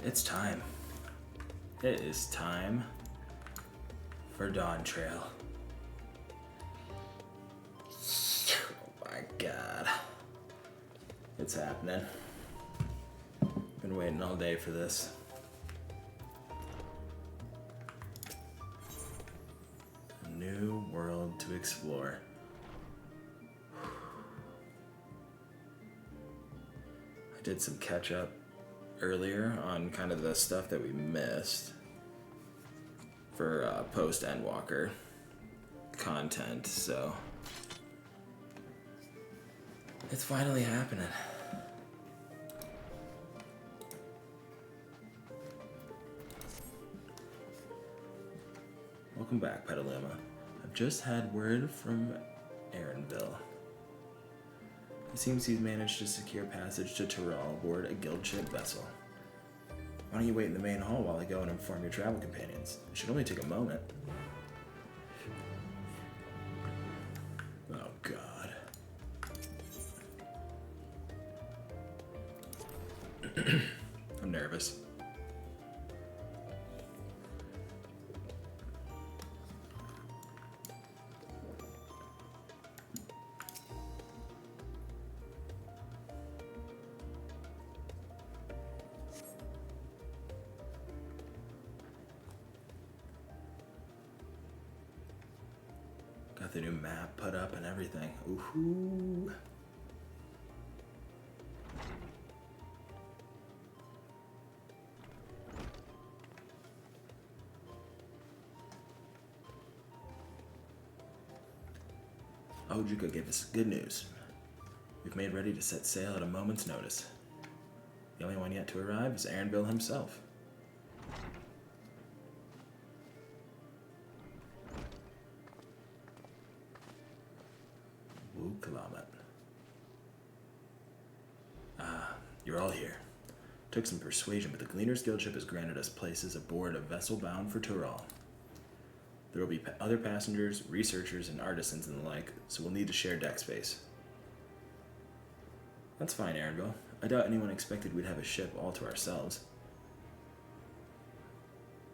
It's time. It is time for Dawntrail. Oh my god. It's happening. Been waiting all day for this. A new world to explore. I did some catch up earlier on kind of the stuff that we missed for post Endwalker content, so it's finally happening. Welcome back, Petaluma. I've just had word from Eorzea. It seems he's managed to secure passage to Tural aboard a guild ship vessel. Why don't you wait in the main hall while I go and inform your travel companions? It should only take a moment. Oh, God. I'm nervous. Got the new map put up and everything. Ooh. Ojuka gave us good news. We've made ready to set sail at a moment's notice. The only one yet to arrive is Eorzea himself. You're all here. Took some persuasion, but the Gleaner's Guild ship has granted us places aboard a vessel bound for Tural. There will be other passengers, researchers, and artisans and the like, so we'll need to share deck space. That's fine, Eorzea. I doubt anyone expected we'd have a ship all to ourselves.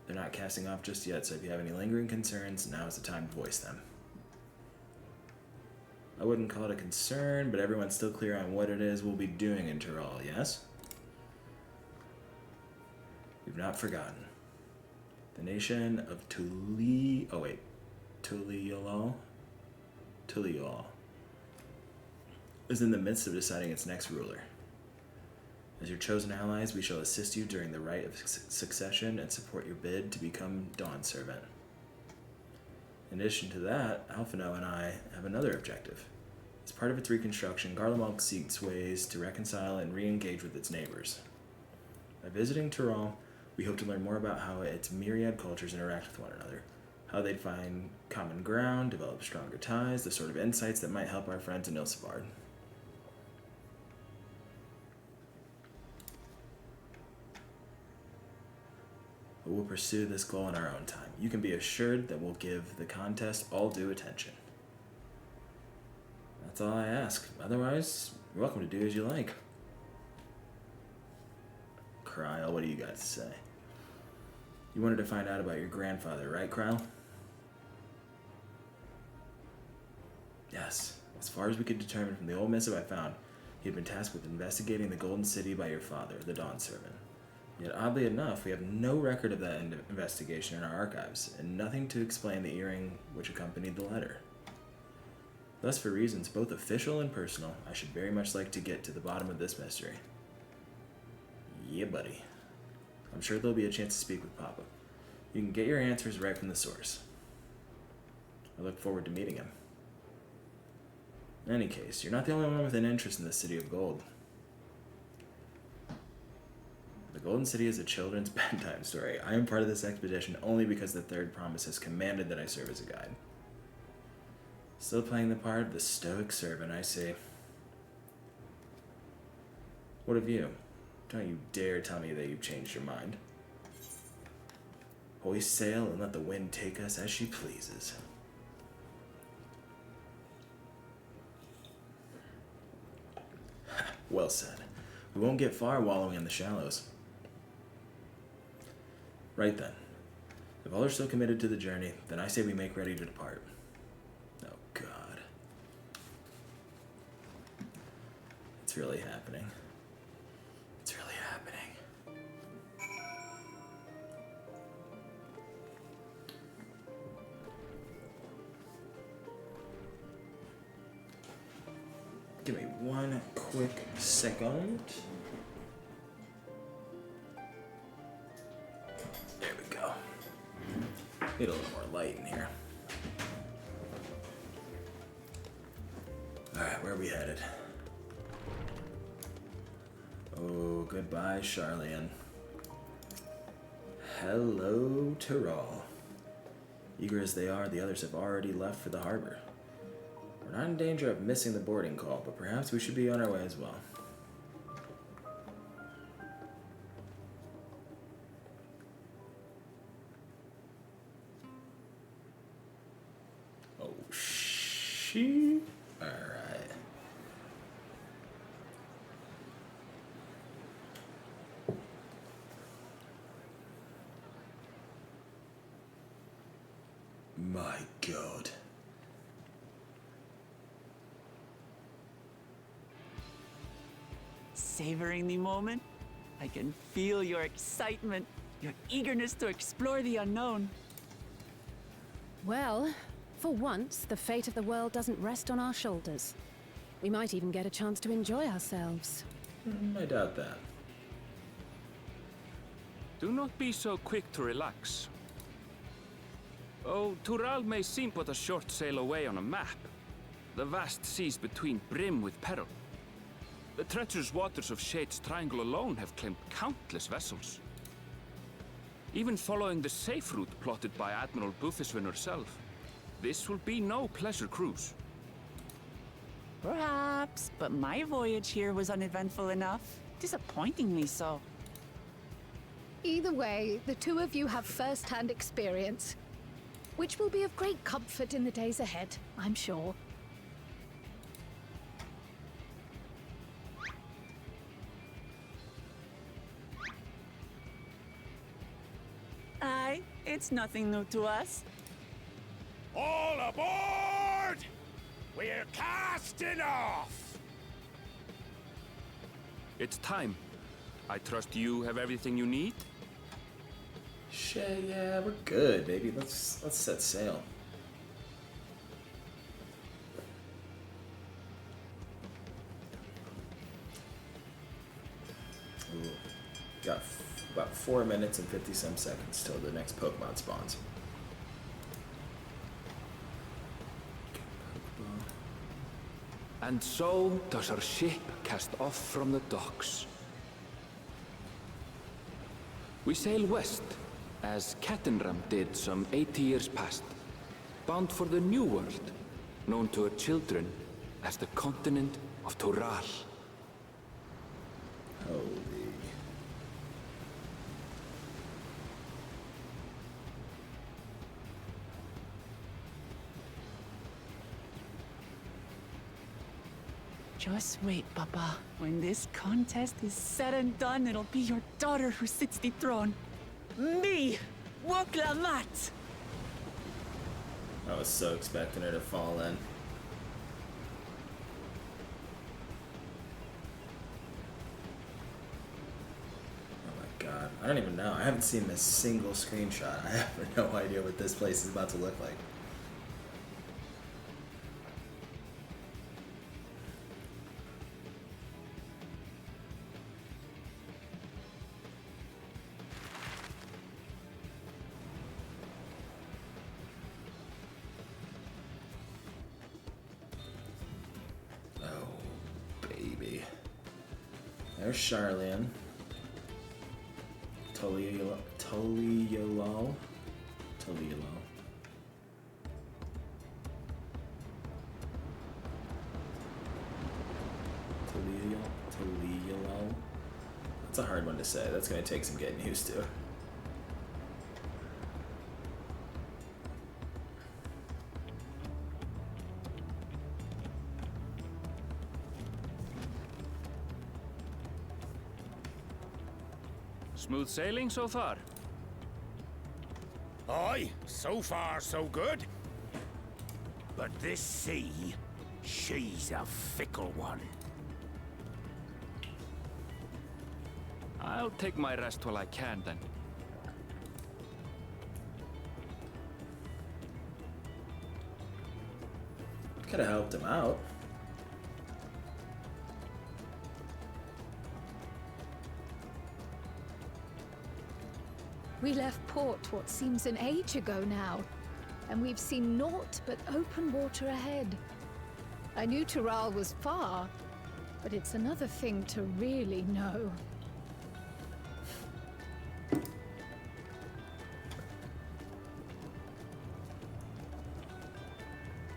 They're not casting off just yet, so if you have any lingering concerns, now is the time to voice them. I wouldn't call it a concern, but everyone's still clear on what it is we'll be doing in Tural, yes? We've not forgotten. The nation of Tuliol is in the midst of deciding its next ruler. As your chosen allies, we shall assist you during the rite of succession and support your bid to become Dawn Servant. In addition to that, Alphino and I have another objective. As part of its reconstruction, Garlemald seeks ways to reconcile and re-engage with its neighbors. By visiting Tural, we hope to learn more about how its myriad cultures interact with one another, how they'd find common ground, develop stronger ties, the sort of insights that might help our friends in Ilsabard. But we'll pursue this goal in our own time. You can be assured that we'll give the contest all due attention. That's all I ask. Otherwise, you're welcome to do as you like. Kryl, what do you got to say? You wanted to find out about your grandfather, right, Kryl? Yes. As far as we could determine from the old missive I found, he had been tasked with investigating the Golden City by your father, the Dawn Servant. Yet, oddly enough, we have no record of that investigation in our archives, and nothing to explain the earring which accompanied the letter. Thus, for reasons both official and personal, I should very much like to get to the bottom of this mystery. Yeah, buddy. I'm sure there'll be a chance to speak with Papa. You can get your answers right from the source. I look forward to meeting him. In any case, you're not the only one with an interest in the City of Gold. The Golden City is a children's bedtime story. I am part of this expedition only because the Third Promise has commanded that I serve as a guide. Still playing the part of the stoic servant, I see. What of you? Don't you dare tell me that you've changed your mind. Hoist sail and let the wind take us as she pleases. Well said. We won't get far wallowing in the shallows. Right then. If all are still committed to the journey, then I say we make ready to depart. Oh, God. It's really happening. It's really happening. Give me one quick second. There we go. Get a little more light in here. Alright, where are we headed? Oh, goodbye, Charlian. Hello, Tural. Eager as they are, the others have already left for the harbor. We're not in danger of missing the boarding call, but perhaps we should be on our way as well. Oh, she. Alright. My God. Savoring the moment? I can feel your excitement, your eagerness to explore the unknown. Well, for once, the fate of the world doesn't rest on our shoulders. We might even get a chance to enjoy ourselves. I doubt that. Do not be so quick to relax. Oh, Tural may seem but a short sail away on a map. The vast seas between brim with peril. The treacherous waters of Shade's Triangle alone have claimed countless vessels. Even following the safe route plotted by Admiral Bufiswin herself, this will be no pleasure cruise. Perhaps, but my voyage here was uneventful enough. Disappointingly so. Either way, the two of you have first-hand experience, which will be of great comfort in the days ahead, I'm sure. Aye, it's nothing new to us. All aboard! We're casting off! It's time. I trust you have everything you need? Shit, yeah, we're good, baby. Let's set sail. Ooh. Got about 4 minutes and 50-some seconds till the next Pokemon spawns. And so does our ship cast off from the docks. We sail west, as Kattenram did some 80 years past, bound for the New World, known to her children as the continent of Tural. Holy. Just wait, Papa. When this contest is said and done, it'll be your daughter who sits the throne. Me! Woklamat! I was so expecting her to fall in. Oh my God. I don't even know. I haven't seen a single screenshot. I have no idea what this place is about to look like. There's Charlian. Toliolo. Toliolo. That's a hard one to say. That's going to take some getting used to. Smooth sailing so far? Aye, so far so good. But this sea, she's a fickle one. I'll take my rest while I can then. Could have helped him out. We left port what seems an age ago now, and we've seen naught but open water ahead. I knew Tural was far, but it's another thing to really know.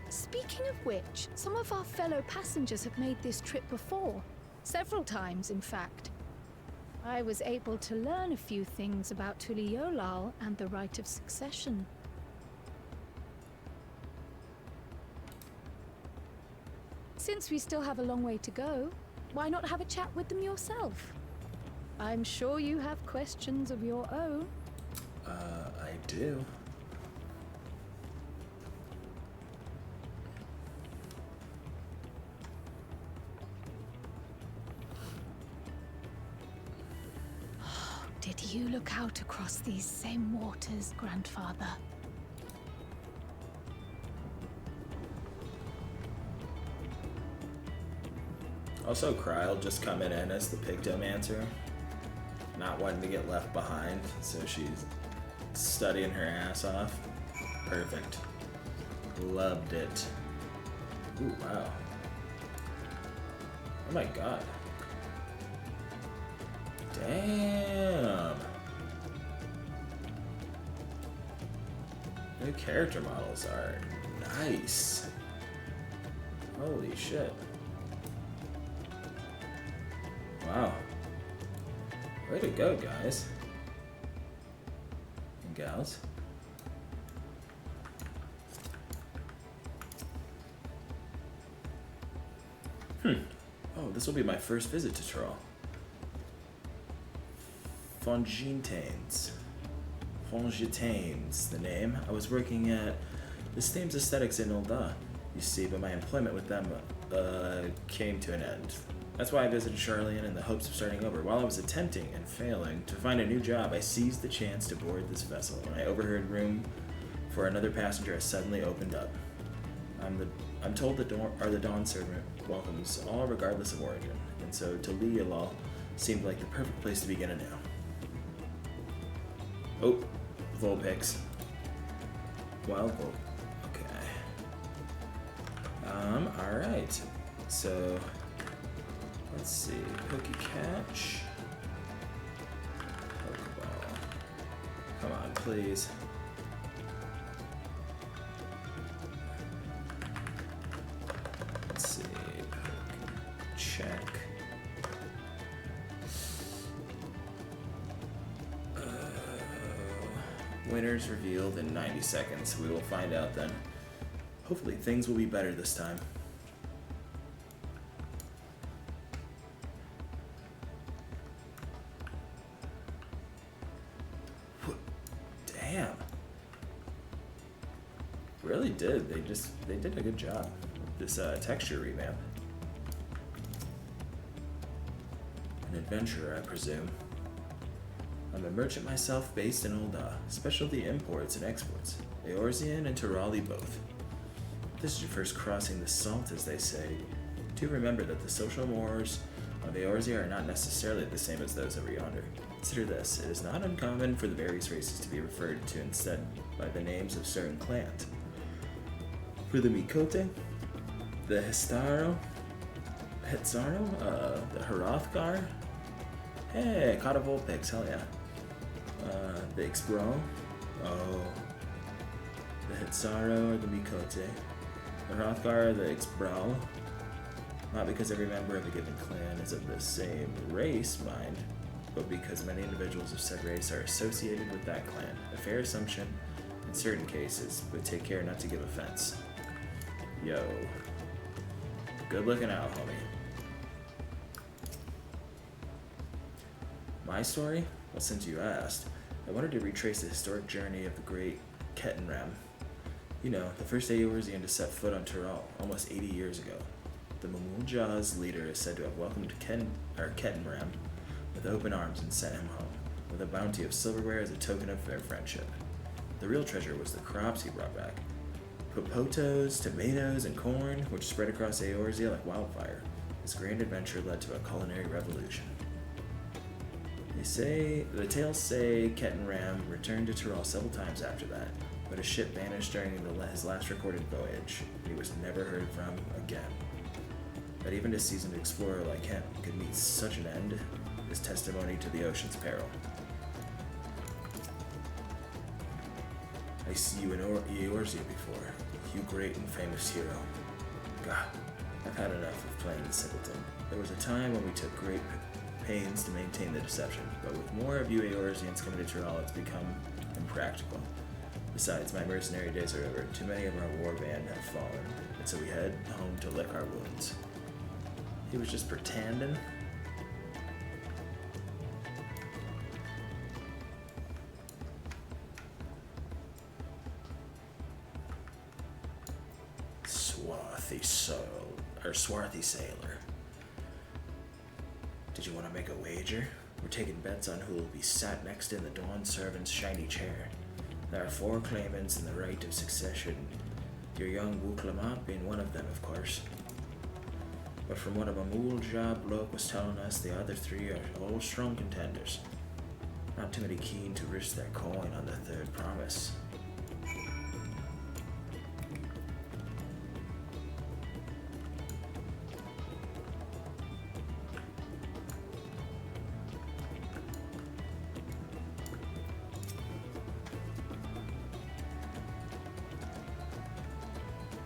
Speaking of which, some of our fellow passengers have made this trip before. Several times, in fact. I was able to learn a few things about Tural and the right of succession. Since we still have a long way to go, why not have a chat with them yourself? I'm sure you have questions of your own. I do. Did you look out across these same waters, Grandfather? Also, Kryl just coming in as the pigdomancer, not wanting to get left behind, so she's studying her ass off. Perfect. Loved it. Ooh, wow. Oh my god. Damn. New character models are nice. Holy shit. Wow. Way to go, guys. And gals. Oh, this will be my first visit to Tural. Fongitanes, the name. I was working at the Thames Aesthetics in Ulda, you see, but my employment with them came to an end. That's why I visited Charlian in the hopes of starting over. While I was attempting and failing to find a new job, I seized the chance to board this vessel. When I overheard room for another passenger has suddenly opened up. I'm told the Dawn servant welcomes all regardless of origin, and so Tural seemed like the perfect place to begin anew. Oh, Vulpix. Wild Vulp. Okay. Alright. So, let's see. Pokecatch. Pokeball. Come on, please. Let's see. Check. Winners revealed in 90 seconds. We will find out then. Hopefully things will be better this time. Damn. Really did. They did a good job with this texture revamp. An adventurer, I presume. I'm a merchant myself based in Ulda, specialty imports and exports, Eorzean and Turali both. This is your first crossing the salt, as they say. Do remember that the social mores of Eorzea are not necessarily the same as those over yonder. Consider this, it is not uncommon for the various races to be referred to instead by the names of certain clans. For the Mikote, the Hetsaro, the Hrothgar. Hey, caught a Vulpix, hell yeah. The Ixbro. Oh. The Hetsaro or the Mikote. The Hrothgar or the Ixbro. Not because every member of a given clan is of the same race, mind, but because many individuals of said race are associated with that clan. A fair assumption in certain cases, but take care not to give offense. Yo. Good looking out, homie. My story? Well, since you asked, I wanted to retrace the historic journey of the great Kettenram. You know, the first Eorzean to set foot on Tural, almost 80 years ago. The Mamuljah's leader is said to have welcomed Kettenram with open arms and sent him home, with a bounty of silverware as a token of their friendship. The real treasure was the crops he brought back. Popotos, tomatoes, and corn, which spread across Eorzea like wildfire. His grand adventure led to a culinary revolution. The tales say Kettenram returned to Tural several times after that, but his ship vanished during his last recorded voyage, and he was never heard from again. That even a seasoned explorer like him could meet such an end is testimony to the ocean's peril. I see you in Eorzea before, you great and famous hero. God, I've had enough of playing the simpleton. There was a time when we took great pains to maintain the deception, but with more of you Eorzeans coming to Tural, it's become impractical. Besides, my mercenary days are over. Too many of our war band have fallen, and so we head home to lick our wounds. He was just pretending. Swarthy sailor. Did you want to make a wager? We're taking bets on who will be sat next in the Dawn Servant's shiny chair. There are 4 claimants in the right of succession, your young Wuklamat being one of them, of course. But from what a Mamuljah bloke was telling us, the other 3 are all strong contenders. Not too many keen to risk their coin on the 3rd promise.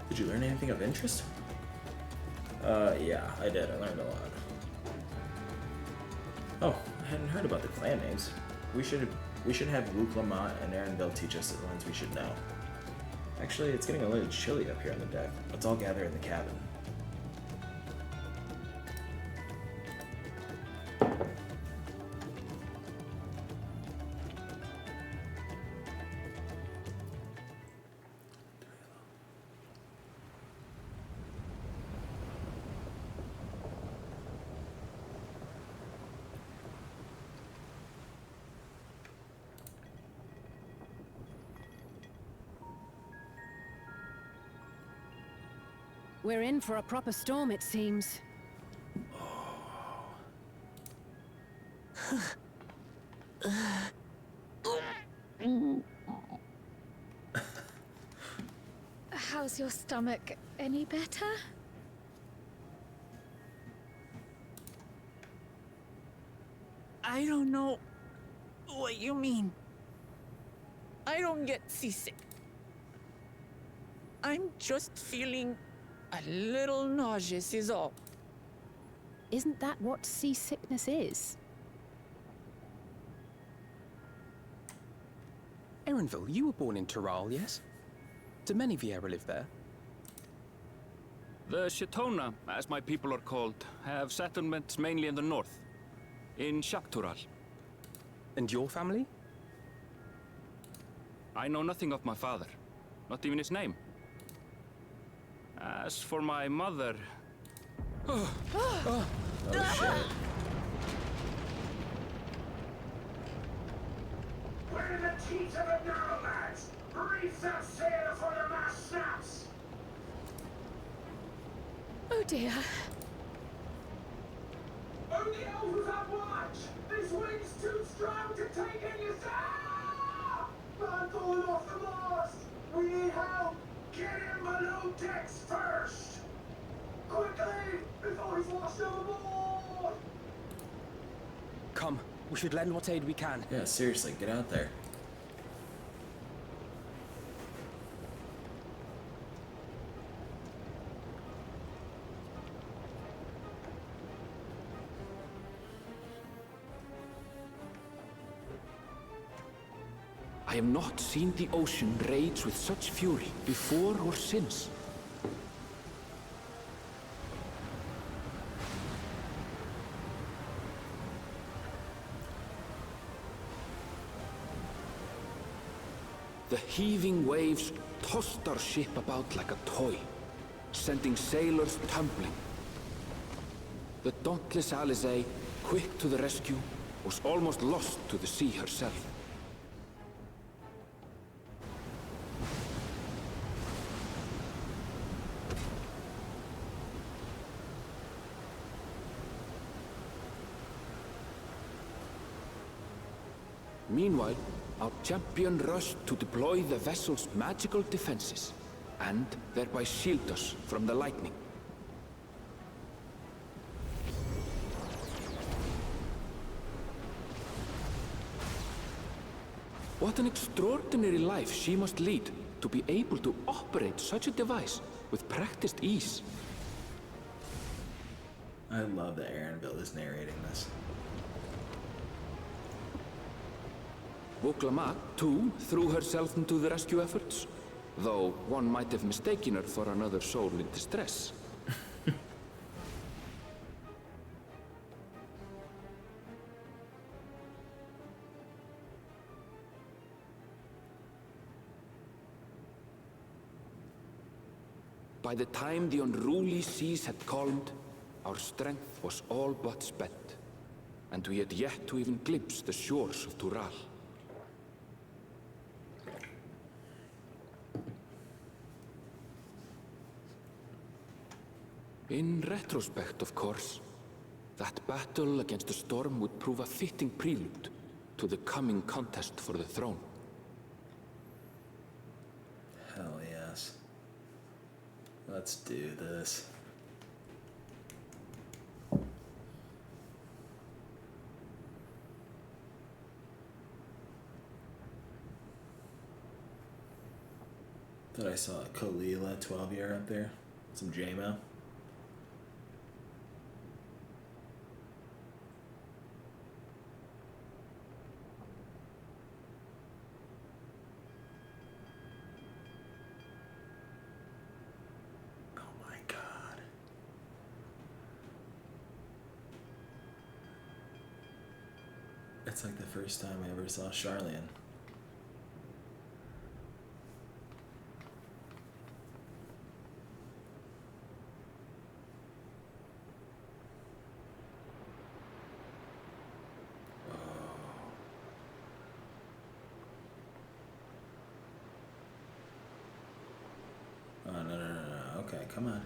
Did you learn anything of interest? Yeah, I did. I learned a lot. Oh, I hadn't heard about the clan names. We should have Wuklamat and Erenville teach us the ones we should know. Actually, it's getting a little chilly up here on the deck. Let's all gather in the cabin. We're in for a proper storm, it seems. How's your stomach? Any better? I don't know what you mean. I don't get seasick. I'm just feeling a little nauseous is all. Isn't that what seasickness is? Erenville, you were born in Tural, yes? Do many Vieira live there? The Shatona, as my people are called, have settlements mainly in the north, in Tural. And your family? I know nothing of my father, not even his name. As for my mother... Oh shit. Where are the teeth of the narrow lads? Reef that sail before the mast snaps! Oh dear. Only elves at watch! This wind's too strong to take any sound! Man falling off the mast! We need help! Get him below decks first! Quickly! Before he's washed overboard! Come, we should lend what aid we can. Yeah, seriously, get out there. I have not seen the ocean rage with such fury before or since. The heaving waves tossed our ship about like a toy, sending sailors tumbling. The dauntless Eorzea, quick to the rescue, was almost lost to the sea herself. Meanwhile, our champion rushed to deploy the vessel's magical defenses, and thereby shield us from the lightning. What an extraordinary life she must lead to be able to operate such a device with practiced ease. I love that Aaronville is narrating this. Vuklamat, too, threw herself into the rescue efforts, though one might have mistaken her for another soul in distress. By the time the unruly seas had calmed, our strength was all but spent, and we had yet to even glimpse the shores of Tural. In retrospect, of course, that battle against the storm would prove a fitting prelude to the coming contest for the throne. Hell yes. Let's do this. Thought I saw a Kalila 12-year up there. Some JMO. It's like the first time I ever saw Charlian. Oh, no. Okay, come on.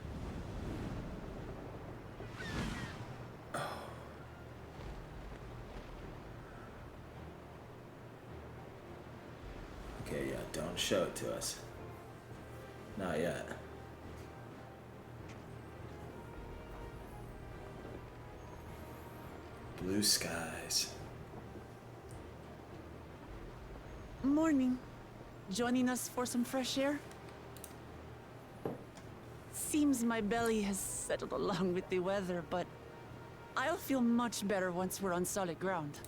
Okay, yeah, don't show it to us. Not yet. Blue skies. Morning. Joining us for some fresh air? Seems my belly has settled along with the weather, but I'll feel much better once we're on solid ground.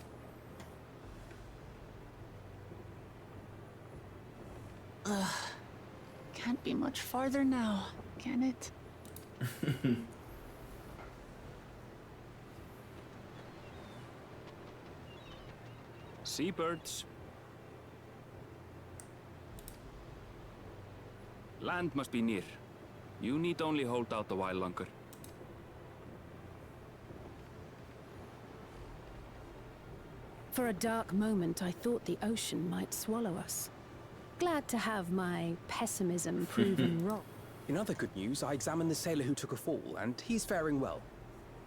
Can't be much farther now, can it? Seabirds. Land must be near. You need only hold out a while longer. For a dark moment, I thought the ocean might swallow us. Glad to have my pessimism proven wrong. In other good news, I examined the sailor who took a fall, and he's faring well.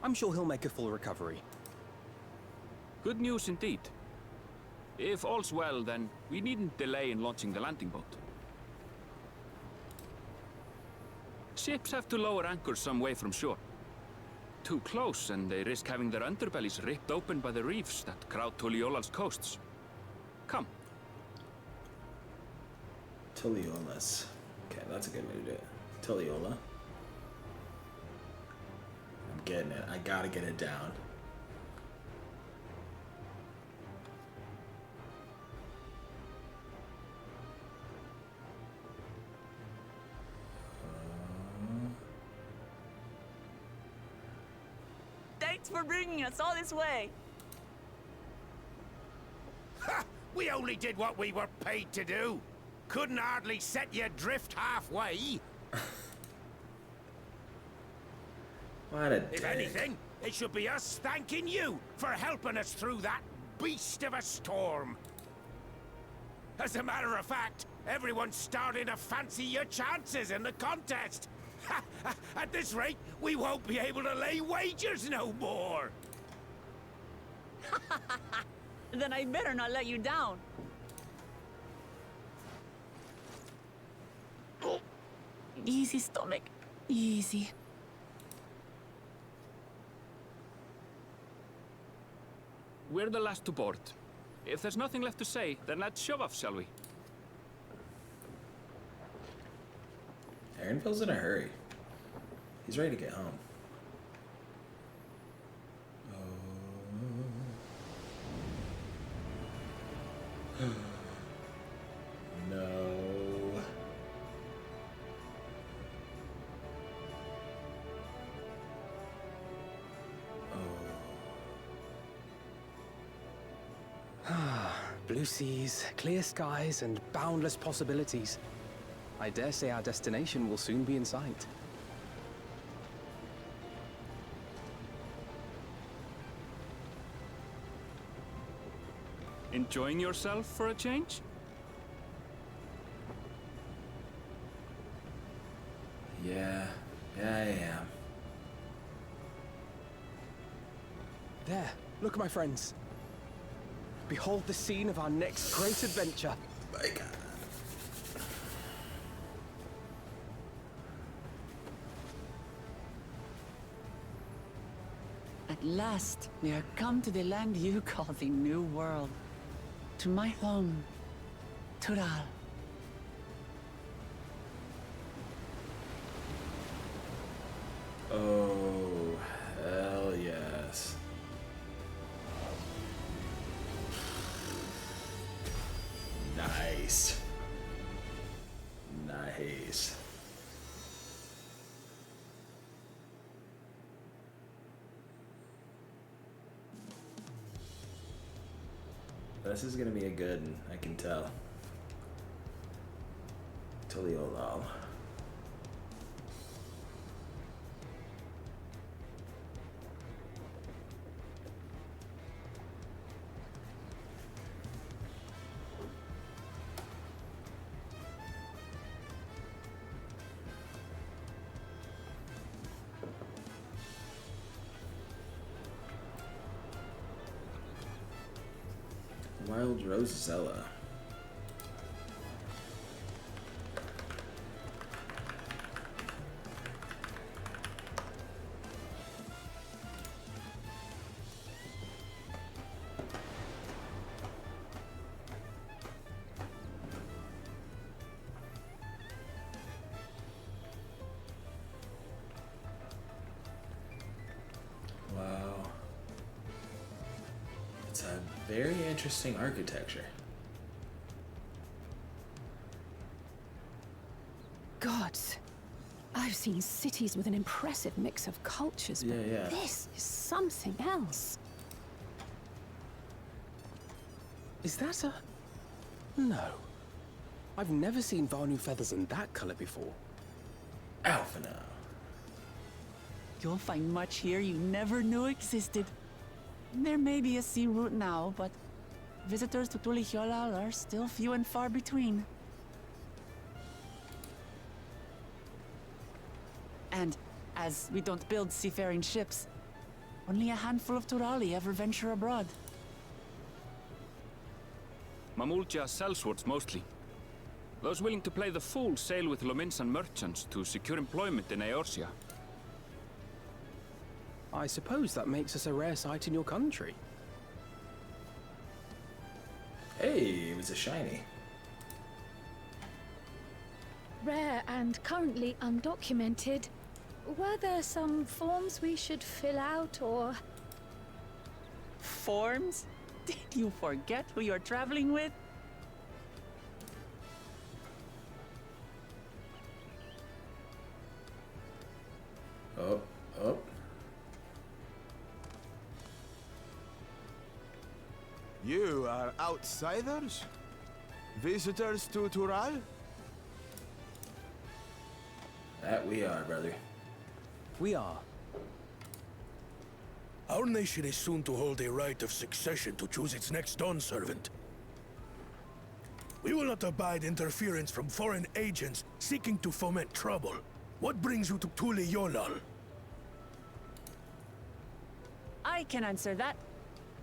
I'm sure he'll make a full recovery. Good news indeed. If all's well, then we needn't delay in launching the landing boat. Ships have to lower anchors some way from shore. Too close, and they risk having their underbellies ripped open by the reefs that crowd Tuliola's coasts. Come. Tuliola's. Okay, that's a good way to do it. Tuliola. I'm getting it. I gotta get it down. Thanks for bringing us all this way. Ha! We only did what we were paid to do. Couldn't hardly set you adrift halfway. What a If dick. anything, it should be us thanking you for helping us through that beast of a storm. As a matter of fact, everyone's starting to fancy your chances in the contest. At this rate, we won't be able to lay wagers no more. Then I better not let you down. Easy, stomach. Easy. We're the last to board. If there's nothing left to say, then let's shove off, shall we? Aaron feels in a hurry. He's ready to get home. Oh. No. Blue seas, clear skies, and boundless possibilities. I dare say our destination will soon be in sight. Enjoying yourself for a change? Yeah, I am. There, look, my friends. Behold the scene of our next great adventure. My God. At last, we are come to the land you call the New World. To my home, Tural. Oh, hell yes. Nice. Nice. This is gonna be a good one, I can tell. Tural. Wild Rosella. Wow. It's a very interesting architecture. Gods, I've seen cities with an impressive mix of cultures, but Yeah. this is something else. Is that a... No. I've never seen Vanu feathers in that color before. Alpha now. You'll find much here you never knew existed. There may be a sea route now, but visitors to Tuliyollal are still few and far between. And as we don't build seafaring ships, only a handful of Turali ever venture abroad. Mamulja sellswords mostly. Those willing to play the fool sail with Lominsan merchants to secure employment in Eorzea. I suppose that makes us a rare sight in your country. Hey, it was a shiny. Rare and currently undocumented. Were there some forms we should fill out or... Forms? Did you forget who you're traveling with? Oh. You are outsiders? Visitors to Tural? That we are, brother. We are. Our nation is soon to hold a right of succession to choose its next Dawn servant. We will not abide interference from foreign agents seeking to foment trouble. What brings you to Tural? I can answer that.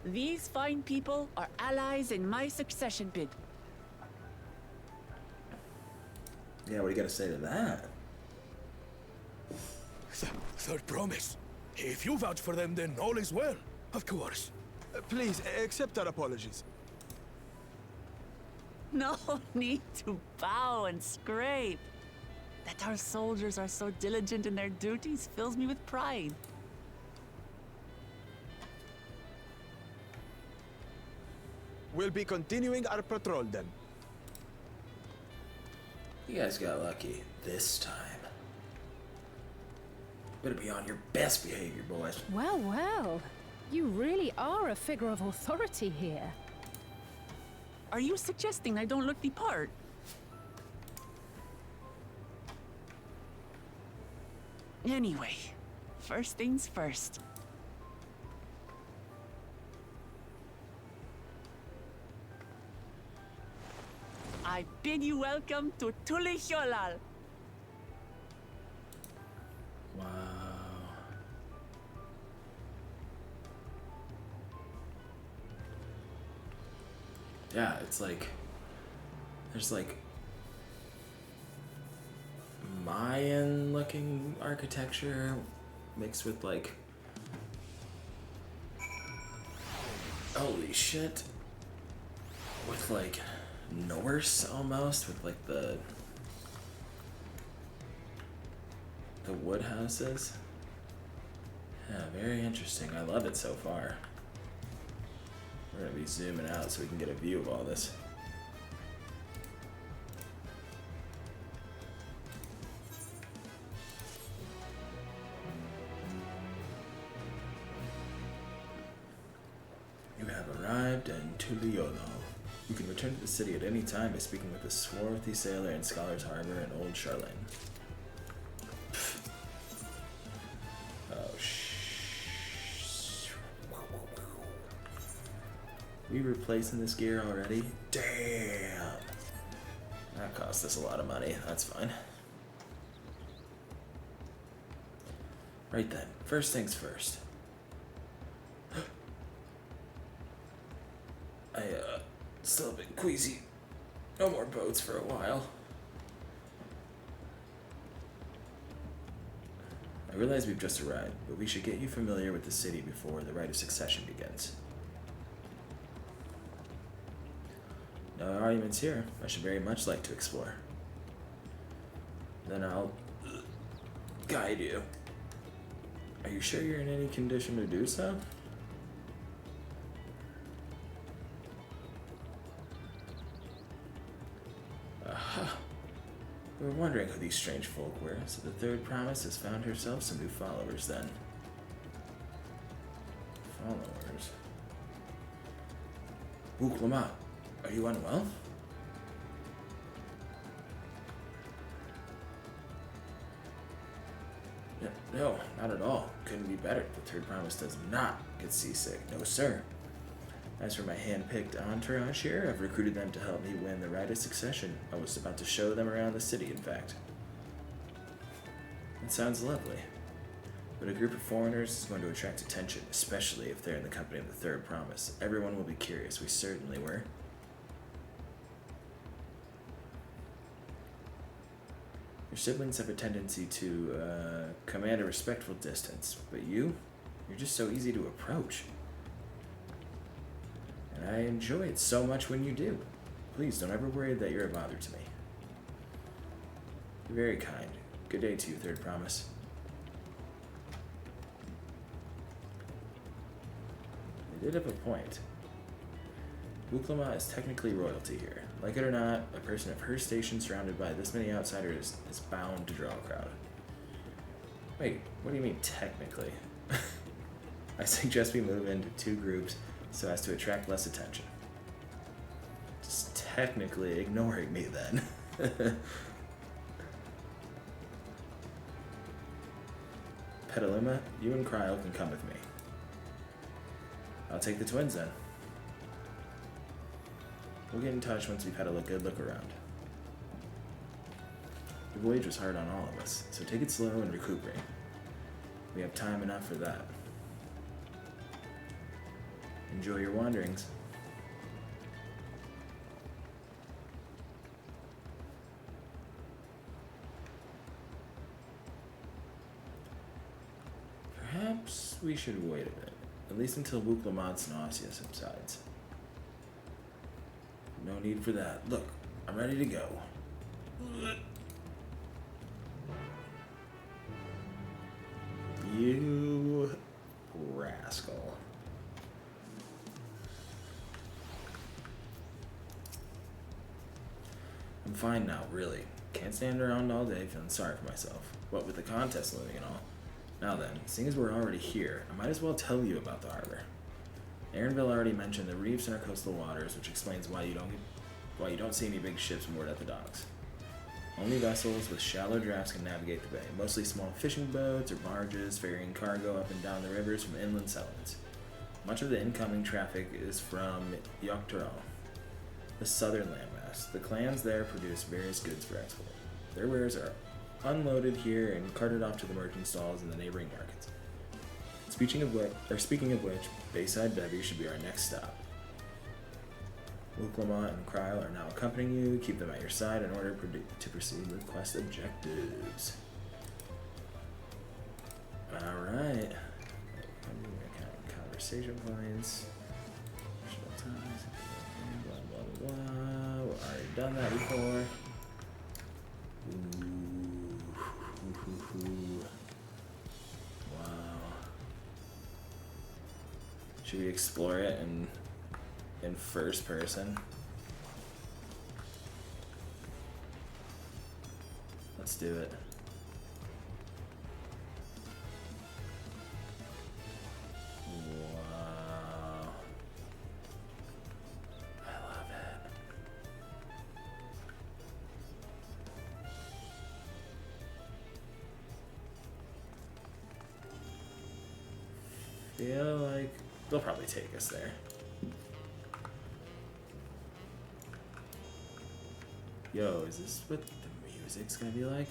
These fine people are allies in my succession bid. Yeah, what do you gotta say to that? Third promise. If you vouch for them, then all is well. Of course. Please, accept our apologies. No need to bow and scrape. That our soldiers are so diligent in their duties fills me with pride. We'll be continuing our patrol then. You guys got lucky this time. Better be on your best behavior, boys. Well, well. You really are a figure of authority here. Are you suggesting I don't look the part? Anyway, first things first. I bid you welcome to Tural. Wow. Yeah, it's like there's like Mayan looking architecture mixed with like holy shit with like Norse almost with like the wood houses. Yeah, very interesting. I love it so far. We're gonna be zooming out so we can get a view of all this. You have arrived in Tural. You can return to the city at any time by speaking with the swarthy sailor in Scholar's Harbor and Old Charlene. We replacing this gear already? Damn! That cost us a lot of money. That's fine. Right then. First things first. I, still a bit queasy. No more boats for a while. I realize we've just arrived, but we should get you familiar with the city before the rite of succession begins. No arguments here. I should very much like to explore. Then I'll guide you. Are you sure you're in any condition to do so? Aha. We were wondering who these strange folk were, so the third promise has found herself some new followers then. Followers? Uklama. Are you unwell? No, not at all. Couldn't be better. The third promise does not get seasick. No, sir. As for my hand-picked entourage here, I've recruited them to help me win the rite of succession. I was about to show them around the city, in fact. It sounds lovely. But a group of foreigners is going to attract attention, especially if they're in the company of the third promise. Everyone will be curious. We certainly were. Your siblings have a tendency to command a respectful distance, but you're just so easy to approach. And I enjoy it so much when you do. Please don't ever worry that you're a bother to me. You're very kind. Good day to you, third promise. They did have a point. Uklama is technically royalty here. Like it or not, a person of her station surrounded by this many outsiders is bound to draw a crowd. Wait, what do you mean technically? I suggest we move into two groups so as to attract less attention. Just technically ignoring me then. Petaluma, you and Cryo can come with me. I'll take the twins then. We'll get in touch once we've had a good look around. The voyage was hard on all of us, so take it slow and recuperate. We have time enough for that. Enjoy your wanderings. Perhaps we should wait a bit, at least until Wook Lamont's nausea subsides. No need for that. Look, I'm ready to go. You rascal. I'm fine now, really. Can't stand around all day feeling sorry for myself. What with the contest looming and all. Now then, seeing as we're already here, I might as well tell you about the harbor. Aaronville already mentioned the reefs in our coastal waters, which explains why you don't see any big ships moored at the docks. Only vessels with shallow drafts can navigate the bay, mostly small fishing boats or barges ferrying cargo up and down the rivers from inland settlements. Much of the incoming traffic is from Tural, the southern landmass. The clans there produce various goods for export. Their wares are unloaded here and carted off to the merchant stalls in the neighboring markets. Speaking of which, Bayside Bevy should be our next stop. Luke Lamont and Cryle are now accompanying you. Keep them at your side in order to proceed with quest objectives. Alright. Conversation points. Blah, blah, blah, blah. We've already done that before. Ooh. Wow. Should we explore it in first person? Let's do it. Wow. I love it. Feel like they'll probably take us there. Yo, is this what the music's gonna be like?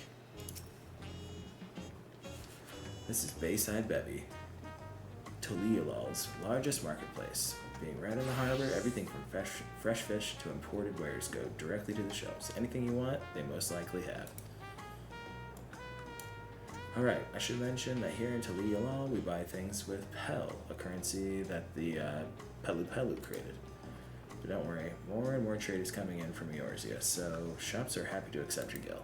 This is Bayside Bevy, Tulialal's largest marketplace. Being right in the harbor, everything from fresh fish to imported wares go directly to the shelves. Anything you want, they most likely have. Alright, I should mention that here in Tulialal, we buy things with Pel, a currency that the Pelu created. But don't worry, more and more trade is coming in from Eorzea, so shops are happy to accept your gil.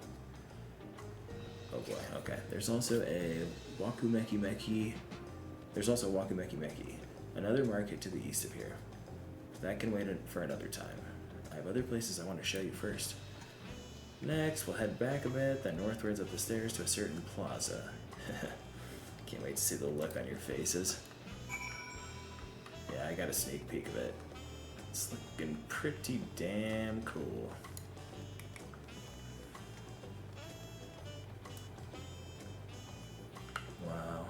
Oh boy, okay. There's also Wakumeki Meki, another market to the east of here. But that can wait for another time. I have other places I want to show you first. Next, we'll head back a bit, then northwards up the stairs to a certain plaza. Can't wait to see the look on your faces. Yeah, I got a sneak peek of it. It's looking pretty damn cool. Wow.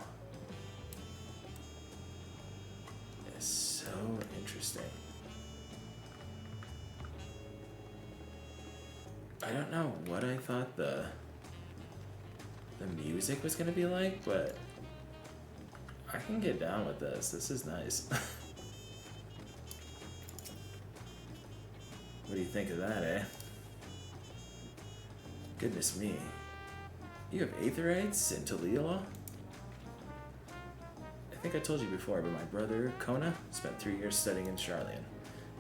It's so interesting. I don't know what I thought the music was gonna be like, but I can get down with this. This is nice. What do you think of that, eh? Goodness me. You have Aetherites in Tulialal? I think I told you before, but my brother, Kona, spent 3 years studying in Charlian.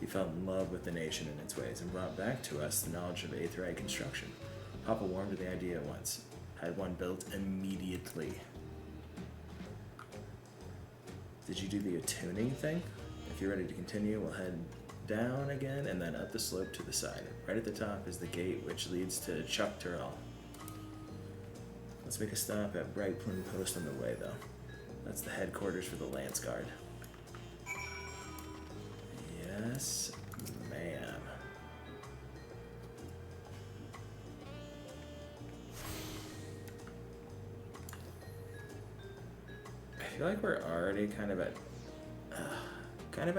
He fell in love with the nation and its ways and brought back to us the knowledge of Aetherite construction. Papa warmed to the idea at once. Had one built immediately. Did you do the attuning thing? If you're ready to continue, we'll head down again and then up the slope to the side. Right at the top is the gate which leads to Tural. Let's make a stop at Bright Plume Post on the way though. That's the headquarters for the Lance Guard. Yes, ma'am. feel like we're already kind of at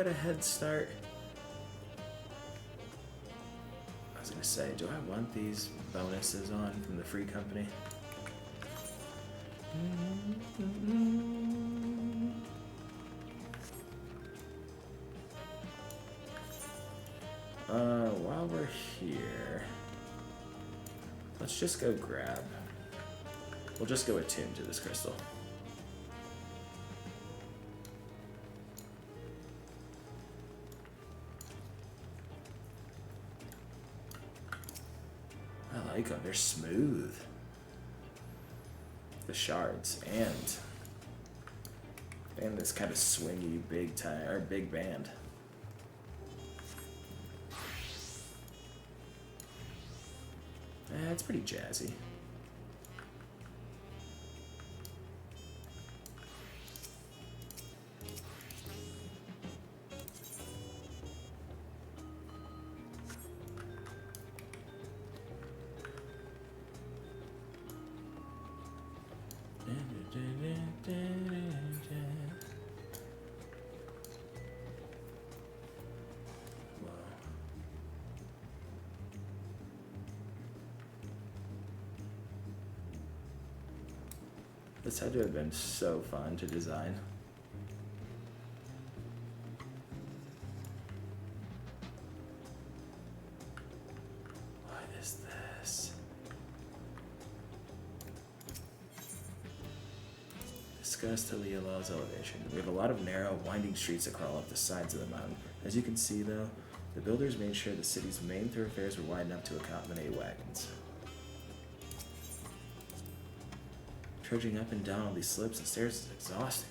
a head start. I was gonna say, do I want these bonuses on from the free company? While we're here, let's just go grab. We'll just go attune to this crystal. I like them. They're smooth. The shards and this kind of swingy big band. It's pretty jazzy. This had to have been so fun to design. What is this? Discuss Tuliolaw's elevation. We have a lot of narrow, winding streets that crawl up the sides of the mountain. As you can see, though, the builders made sure the city's main thoroughfares were wide enough to accommodate wagons. Trudging up and down all these slips and stairs is exhausting.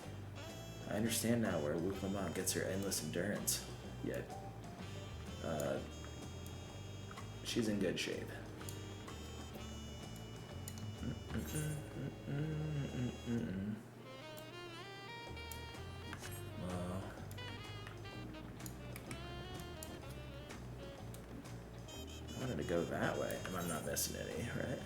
I understand now where Wuklama gets her endless endurance. Yet, she's in good shape. Well, I wanted to go that way, and I'm not missing any, right?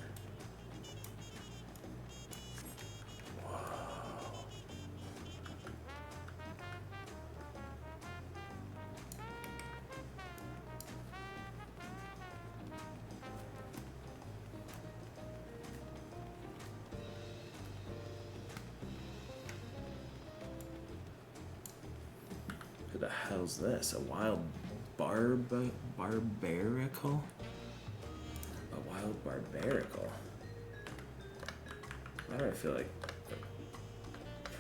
Who the hell's this? A wild barbarical? A wild barbarical? Why do I feel like the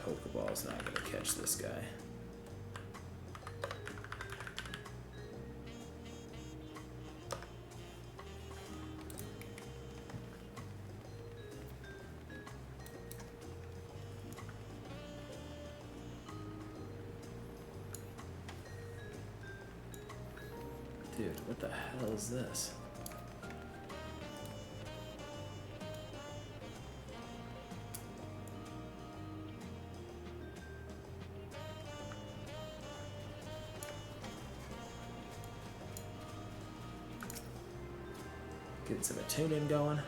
Pokeball's not gonna catch this guy? Dude, what the hell is this? Getting some attuning going.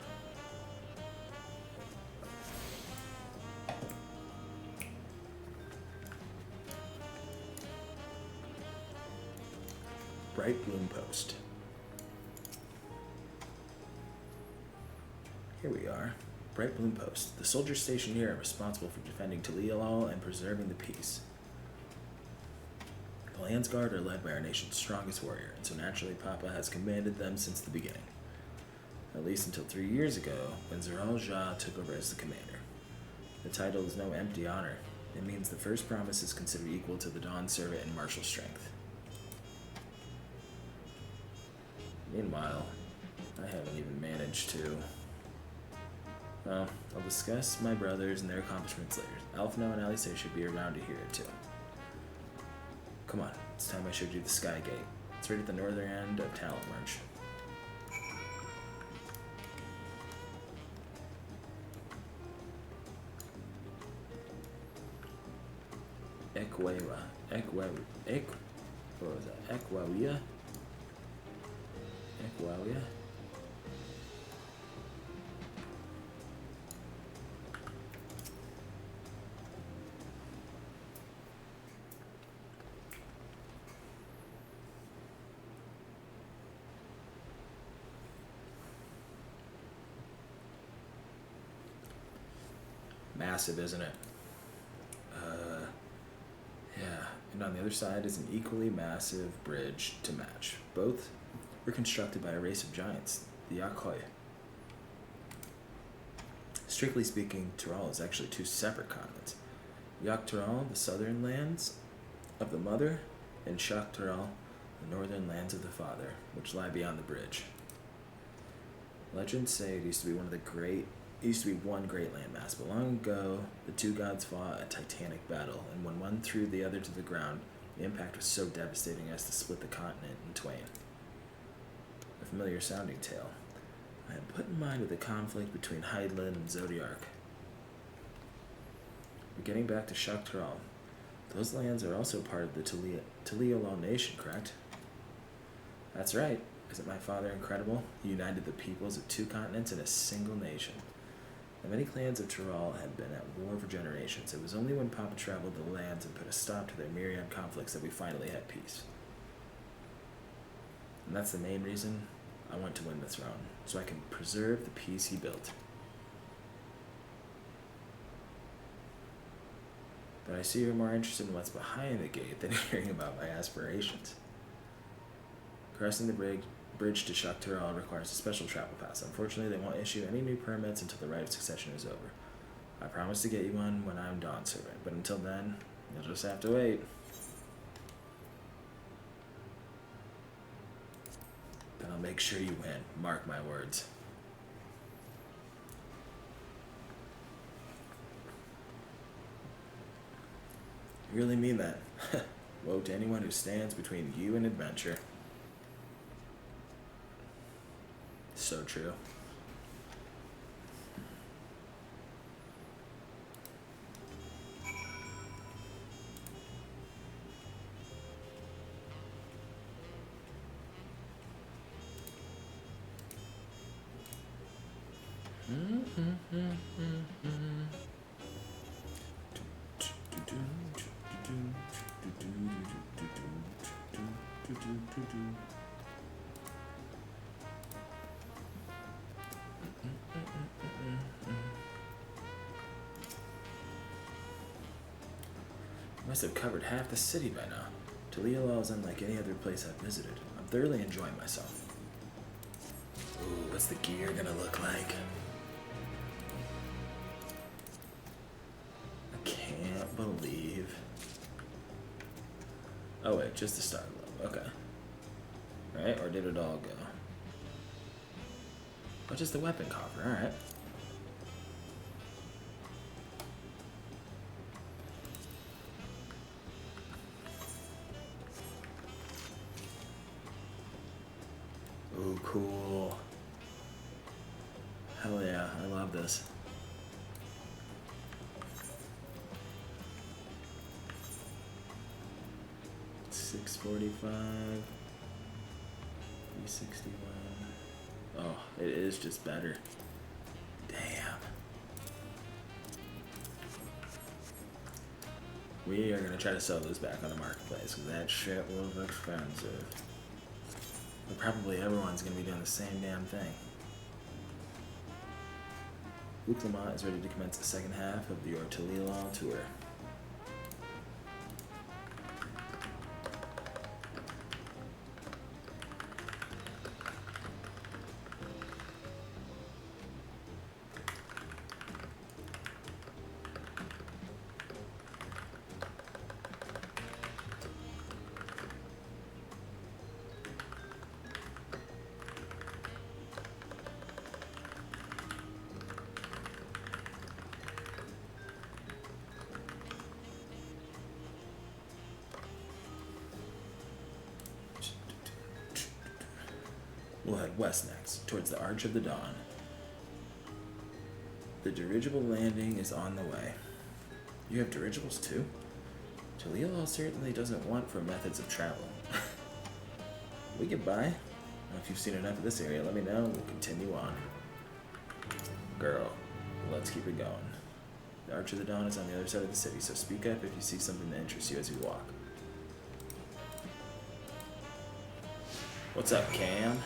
Bright Bloom Post. Here we are. Bright Bloom Post. The soldiers stationed here are responsible for defending Tuliolal and preserving the peace. The Landsguard are led by our nation's strongest warrior, and so naturally Papa has commanded them since the beginning. At least until 3 years ago, when Eorzea took over as the commander. The title is no empty honor. It means the first promise is considered equal to the Dawn Servant in martial strength. Meanwhile, I haven't even managed to... Well, I'll discuss my brothers and their accomplishments later. Alphino and Alice should be around to hear it too. Come on, it's time I showed you the Sky Gate. It's right at the northern end of Talonmarch. What was that? Equawea? massive, isn't it? Yeah. And on the other side is an equally massive bridge to match. Both were constructed by a race of giants, the Yakhoi. Strictly speaking, Tural is actually two separate continents. Tural, the southern lands of the mother, and Tural, the northern lands of the father, which lie beyond the bridge. Legends say it used to be one great landmass, but long ago the two gods fought a titanic battle, and when one threw the other to the ground, the impact was so devastating as to split the continent in twain. A familiar sounding tale. I am put in mind with the conflict between Heidlin and Zodiark. But getting back to Tural, those lands are also part of the Tuliolal nation, correct? That's right. Isn't my father incredible? He united the peoples of two continents in a single nation. The many clans of Tural had been at war for generations. It was only when Papa traveled the lands and put a stop to their myriad conflicts that we finally had peace. And that's the main reason I want to win the throne, so I can preserve the peace he built. But I see you're more interested in what's behind the gate than hearing about my aspirations. Crossing the bridge to Tural requires a special travel pass. Unfortunately, they won't issue any new permits until the right of succession is over. I promise to get you one when I'm Dawn Servant, but until then, you'll just have to wait. Then I'll make sure you win. Mark my words. You really mean that? Woe to anyone who stands between you and adventure. So true. Must have covered half the city by now. Tuliolal is unlike any other place I've visited. I'm thoroughly enjoying myself. Ooh, what's the gear gonna look like? I can't believe. Oh wait, just the start level. Okay. Right? Or did it all go? Oh, just the weapon coffer. Alright. Ooh, cool. Hell yeah, I love this. $645, $361. Oh, it is just better. Damn. We are gonna try to sell this back on the marketplace because that shit was expensive. But probably everyone's gonna be doing the same damn thing. Uclamont is ready to commence the second half of the Tuliolal tour. We'll head west next, towards the Arch of the Dawn. The dirigible landing is on the way. You have dirigibles too? Tuliolal certainly doesn't want for methods of travel. We get by. If you've seen enough of this area, let me know and we'll continue on. Girl, let's keep it going. The Arch of the Dawn is on the other side of the city, so speak up if you see something that interests you as we walk. What's up, Cam?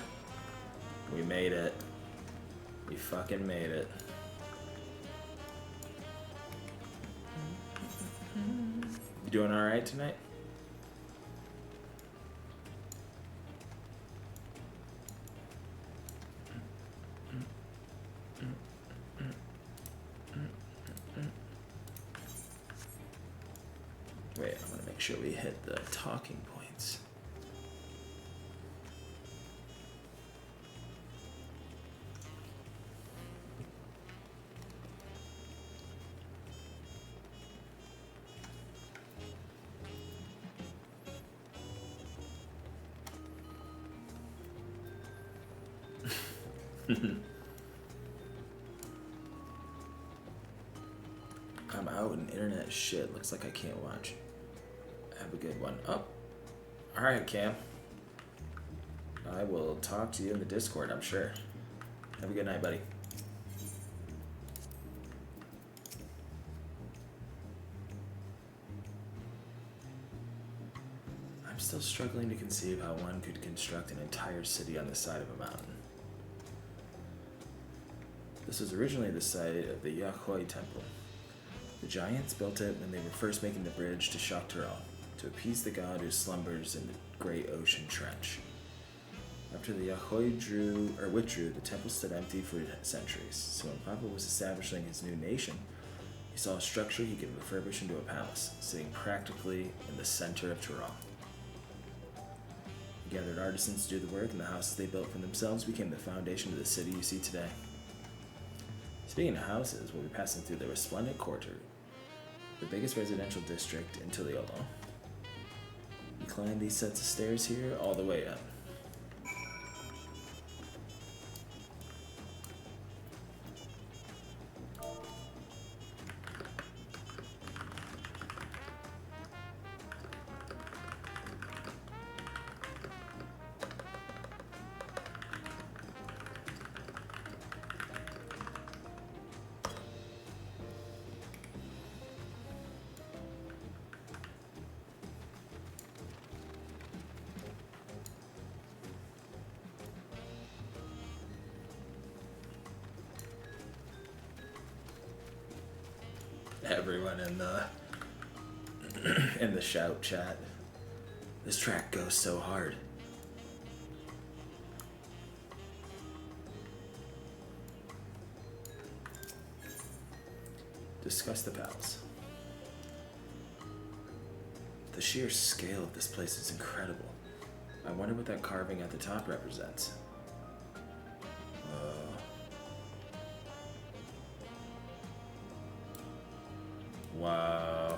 We made it. We fucking made it. You doing all right tonight? Wait, I want to make sure we hit the talking points. I'm out and internet shit. Looks like I can't watch. Have a good one. Oh. Alright, Cam. I will talk to you in the Discord, I'm sure. Have a good night, buddy. I'm still struggling to conceive how one could construct an entire city on the side of a mountain. This was originally the site of the Yahui Temple. The giants built it when they were first making the bridge to Tural, to appease the god who slumbers in the great ocean trench. After the Yahui withdrew, the temple stood empty for centuries, so when Papa was establishing his new nation, he saw a structure he could refurbish into a palace, sitting practically in the center of Tural. He gathered artisans to do the work, and the houses they built for themselves became the foundation of the city you see today. Speaking of houses, we'll be passing through the resplendent quarter, the biggest residential district in Tural. You climb these sets of stairs here all the way up. Everyone in the shout chat. This track goes so hard. Discuss the palace. The sheer scale of this place is incredible. I wonder what that carving at the top represents. Wow.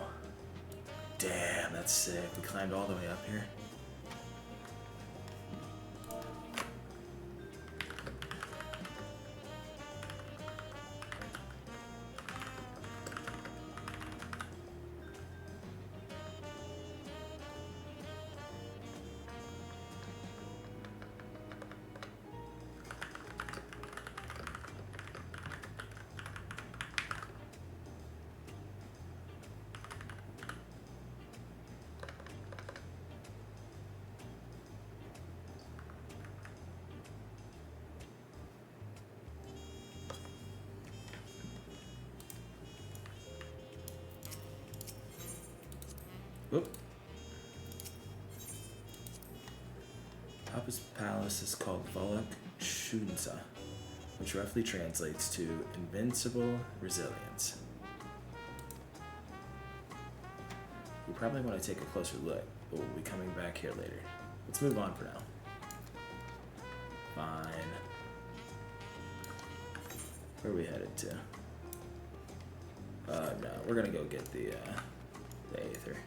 Damn, that's sick. We climbed all the way up here. Whoop. Papa's palace is called Volok Shunsa, which roughly translates to invincible resilience. We probably want to take a closer look, but we'll be coming back here later. Let's move on for now. Fine. Where are we headed to? No, we're gonna go get the Aether.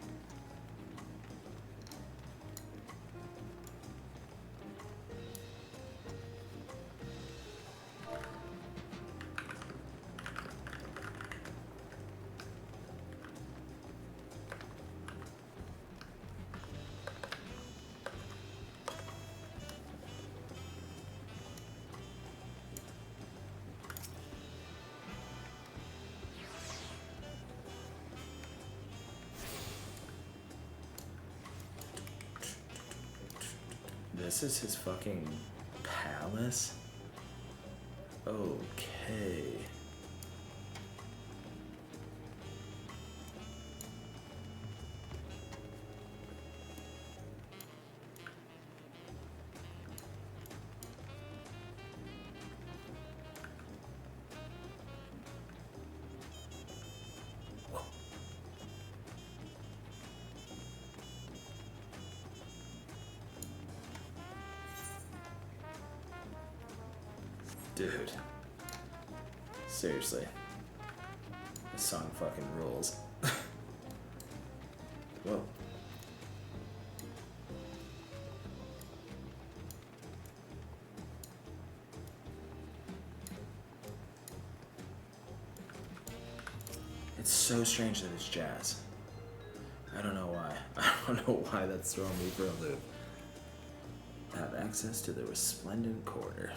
This is his fucking palace? Okay. Dude. Seriously. This song fucking rules. Whoa. It's so strange that it's jazz. I don't know why. I don't know why that's throwing me for a loop. Have access to the resplendent corridor.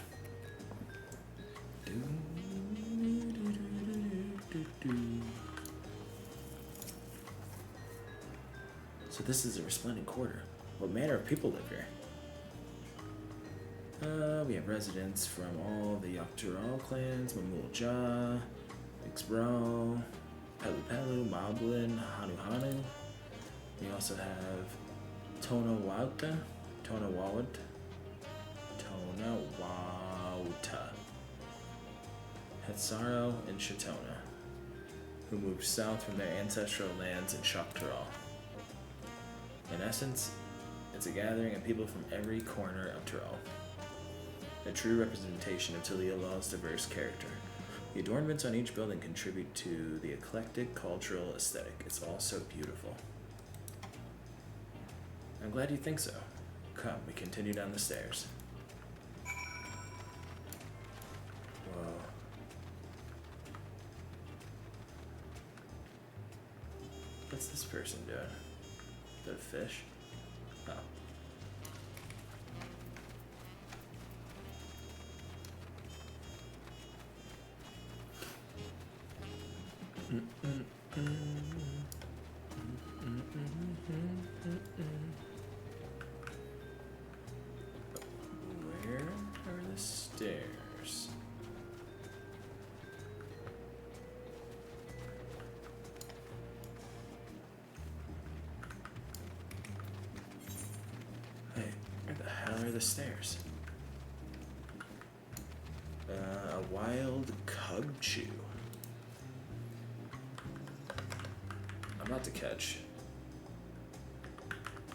So this is a resplendent quarter. What manner of people live here? We have residents from all the Tural clans, Mamulja, Ixbro, Pelu Pelu, Moblin, Hanu Hanu. We also have Tonawauta, Hetsaro, and Shatona, who moved south from their ancestral lands in Tural. In essence, it's a gathering of people from every corner of Tural. A true representation of Tuliyolal's diverse character. The adornments on each building contribute to the eclectic cultural aesthetic. It's all so beautiful. I'm glad you think so. Come, we continue down the stairs. Whoa. What's this person doing? Is that a fish? Oh. Where are the stairs? Hey, where the hell are the stairs? A wild cub chew. I'm about to catch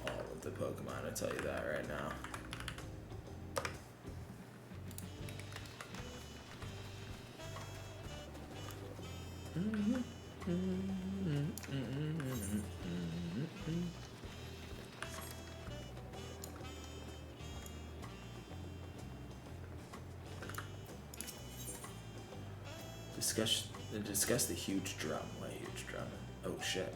all of the Pokemon, I tell you that right now. Discuss the huge drum. What huge drum? Oh shit.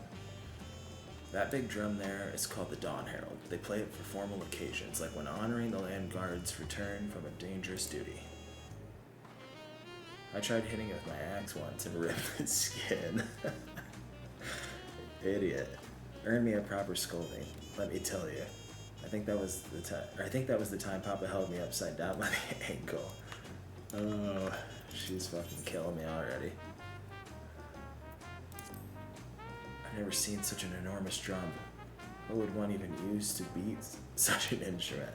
That big drum there is called the Dawn Herald. They play it for formal occasions, like when honoring the land guard's return from a dangerous duty. I tried hitting it with my axe once and ripped its skin. Idiot. Earned me a proper scolding, let me tell you. I think that was the time Papa held me upside down by the ankle. Oh, she's fucking killing me already. I've never seen such an enormous drum. What would one even use to beat such an instrument?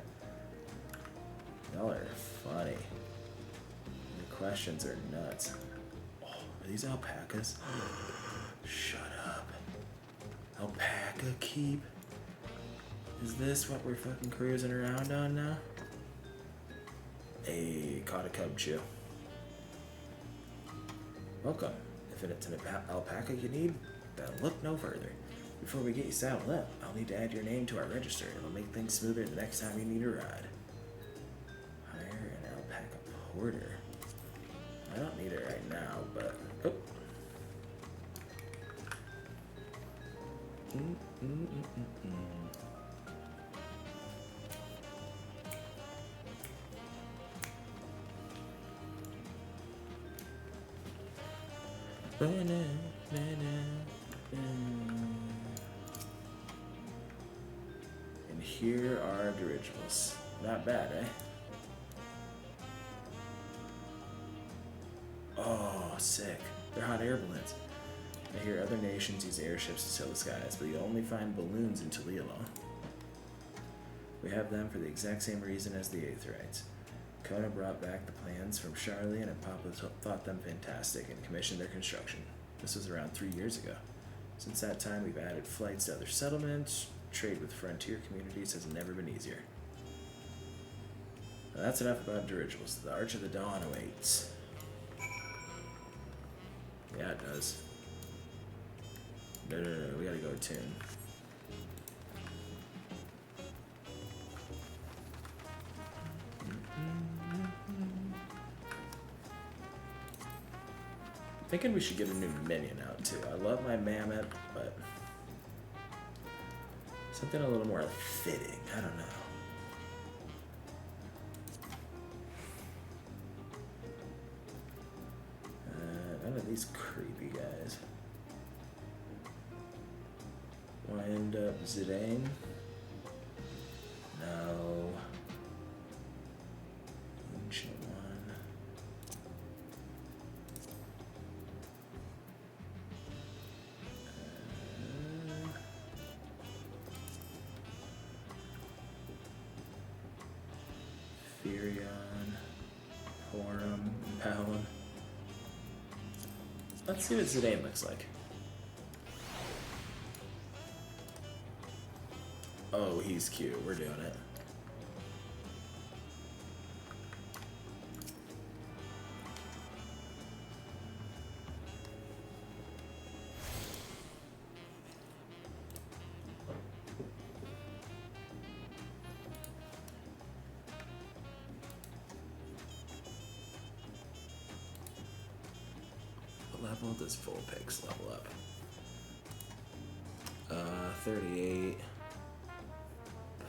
Y'all are funny. Your questions are nuts. Oh, are these alpacas? Shut up. Alpaca keep? Is this what we're fucking cruising around on now? Hey, caught a cub chew. Welcome. If it's an alpaca you need, then look no further. Before we get you saddled up, I'll need to add your name to our register. It'll make things smoother the next time you need a ride. Hire an alpaca porter. I don't need it right now, but... Oh. And here are dirigibles. Not bad, eh? Oh, sick. They're hot air balloons. I hear other nations use airships to fill the skies, but you only find balloons in Tuliyollal. We have them for the exact same reason as the Aetherites. Kona brought back the plans from Charlie, and Papa thought them fantastic and commissioned their construction. This was around 3 years ago. Since that time, we've added flights to other settlements. Trade with frontier communities has never been easier. That's enough about dirigibles. The Arch of the Dawn awaits. Yeah, it does. No, we gotta go tune. Thinking we should get a new minion out too. I love my Mammoth, but something a little more fitting. I don't know. None of these creepy guys. Wind up Zidane. No. Ancient one. Furion. Horum. Pound. Let's see what Zidane looks like. Oh, he's cute. We're doing it. What level does Vulpix level up? 38.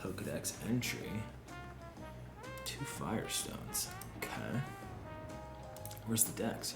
Pokedex entry. 2 Firestones. Okay. Where's the dex?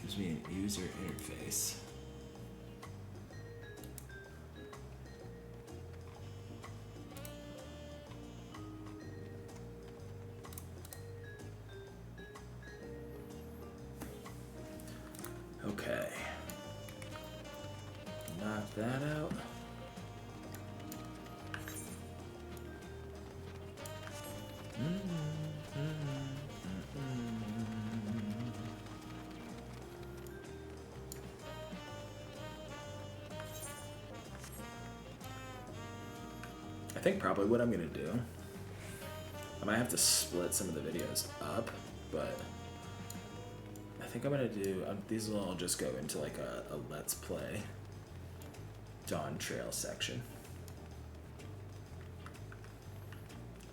Gives me an user interface. Okay. Knock that out. I think probably what I'm gonna do, I might have to split some of the videos up, but I think I'm gonna do, these will all just go into like a Let's Play Dawntrail section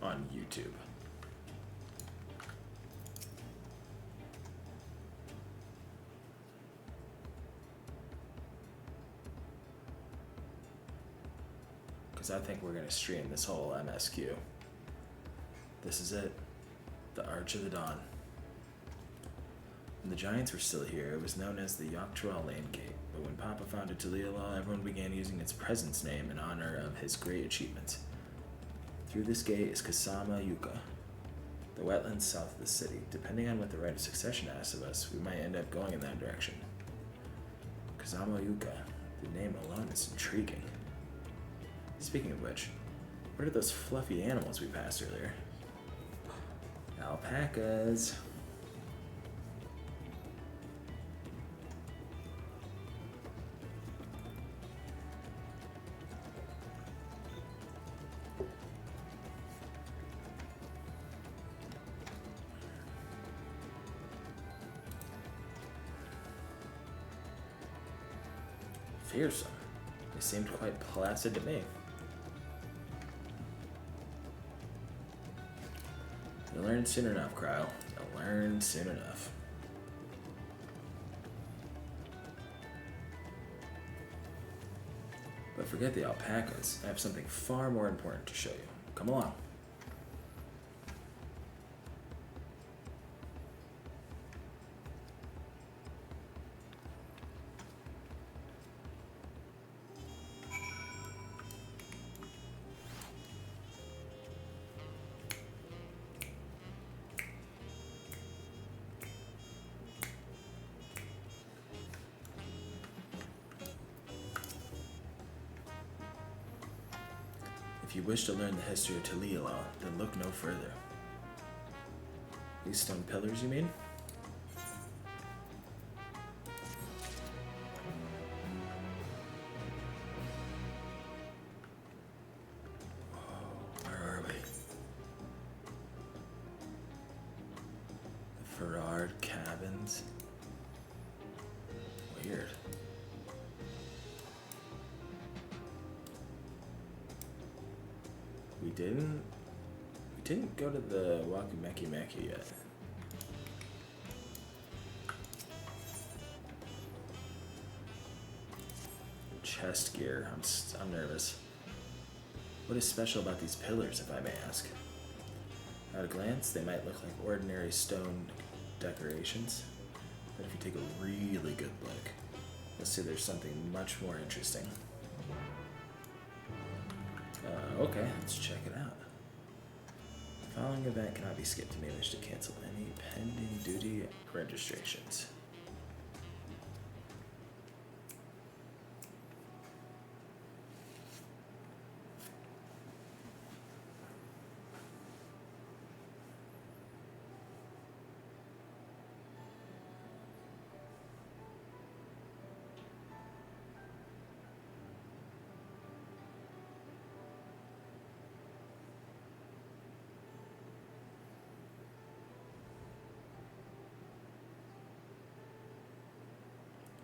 on YouTube. I think we're going to stream this whole MSQ. This is it. The Arch of the Dawn. When the Giants were still here, it was known as the Tural Lane Gate, but when Papa founded Tural, everyone began using its presence name in honor of his great achievements. Through this gate is Kasama Yuka, the wetlands south of the city. Depending on what the right of succession asks of us, we might end up going in that direction. Kasama Yuka, the name alone is intriguing. Speaking of which, what are those fluffy animals we passed earlier? Alpacas. Fearsome. They seemed quite placid to me. You'll learn soon enough, Cryo. You'll learn soon enough. But forget the alpacas. I have something far more important to show you. Come along. you wish to learn the history of Tural, then look no further. These stone pillars, you mean? Where are we? The Ferrard cabins. Weird. We didn't go to the Wakumeki Meki yet. Chest gear. I'm nervous. What is special about these pillars, if I may ask? At a glance, they might look like ordinary stone decorations, but if you take a really good look, you'll see there's something much more interesting. Okay, let's check it out. The following event cannot be skipped. You may wish to cancel any pending duty registrations.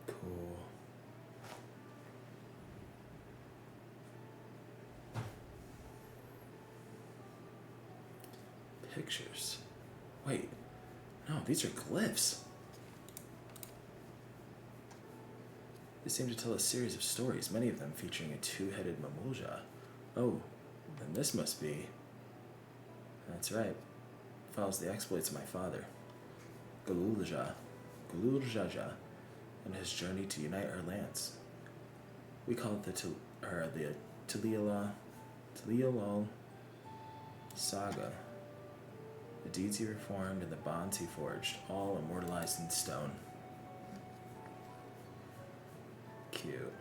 Cool. Pictures. Wait. No, these are glyphs. They seem to tell a series of stories, many of them featuring a two-headed Mamulja. Oh, then this must be... That's right. Follows the exploits of my father, Galulja, and his journey to unite our lands. We call it the Tural saga. The deeds he reformed and the bonds he forged, all immortalized in stone. Cute.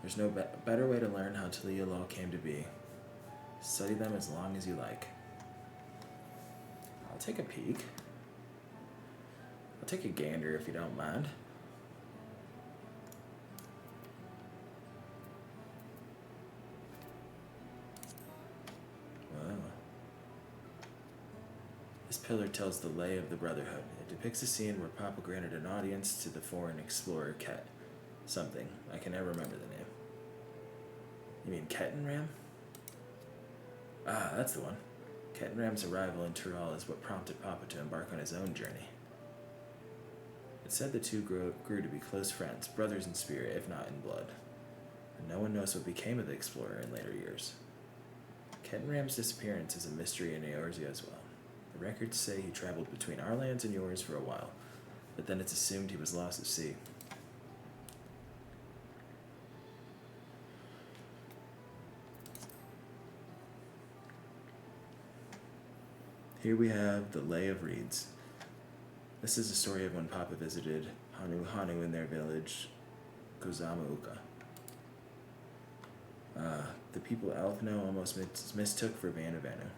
There's no better way to learn how Tural came to be. Study them as long as you like. I'll take a peek. I'll take a gander if you don't mind. Wow. This pillar tells the lay of the Brotherhood. It depicts a scene where Papa granted an audience to the foreign explorer Ket. Something. I can never remember the name. You mean Kettenram? Ah, that's the one. Kettenram's arrival in Tural is what prompted Papa to embark on his own journey. It's said the two grew to be close friends, brothers in spirit, if not in blood. And no one knows what became of the explorer in later years. Kettenram's disappearance is a mystery in Eorzea as well. The records say he traveled between our lands and yours for a while, but then it's assumed he was lost at sea. Here we have the Lay of Reeds. This is a story of when Papa visited Hanu in their village, Kozamauka. The people Elfno almost mistook for Vanavanu.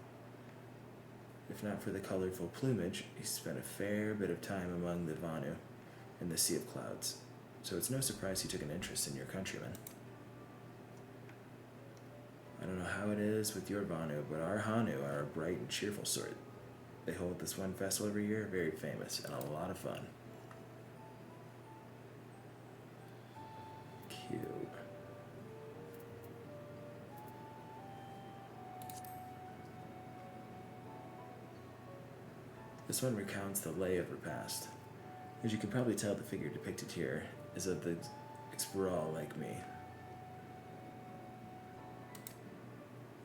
If not for the colorful plumage, he spent a fair bit of time among the Vanu in the Sea of Clouds, so it's no surprise he took an interest in your countrymen. I don't know how it is with your Vanu, but our Hanu are a bright and cheerful sort. They hold this one festival every year, very famous, and a lot of fun. Cute. This one recounts the lay of her past. As you can probably tell, the figure depicted here is of the explorer like me.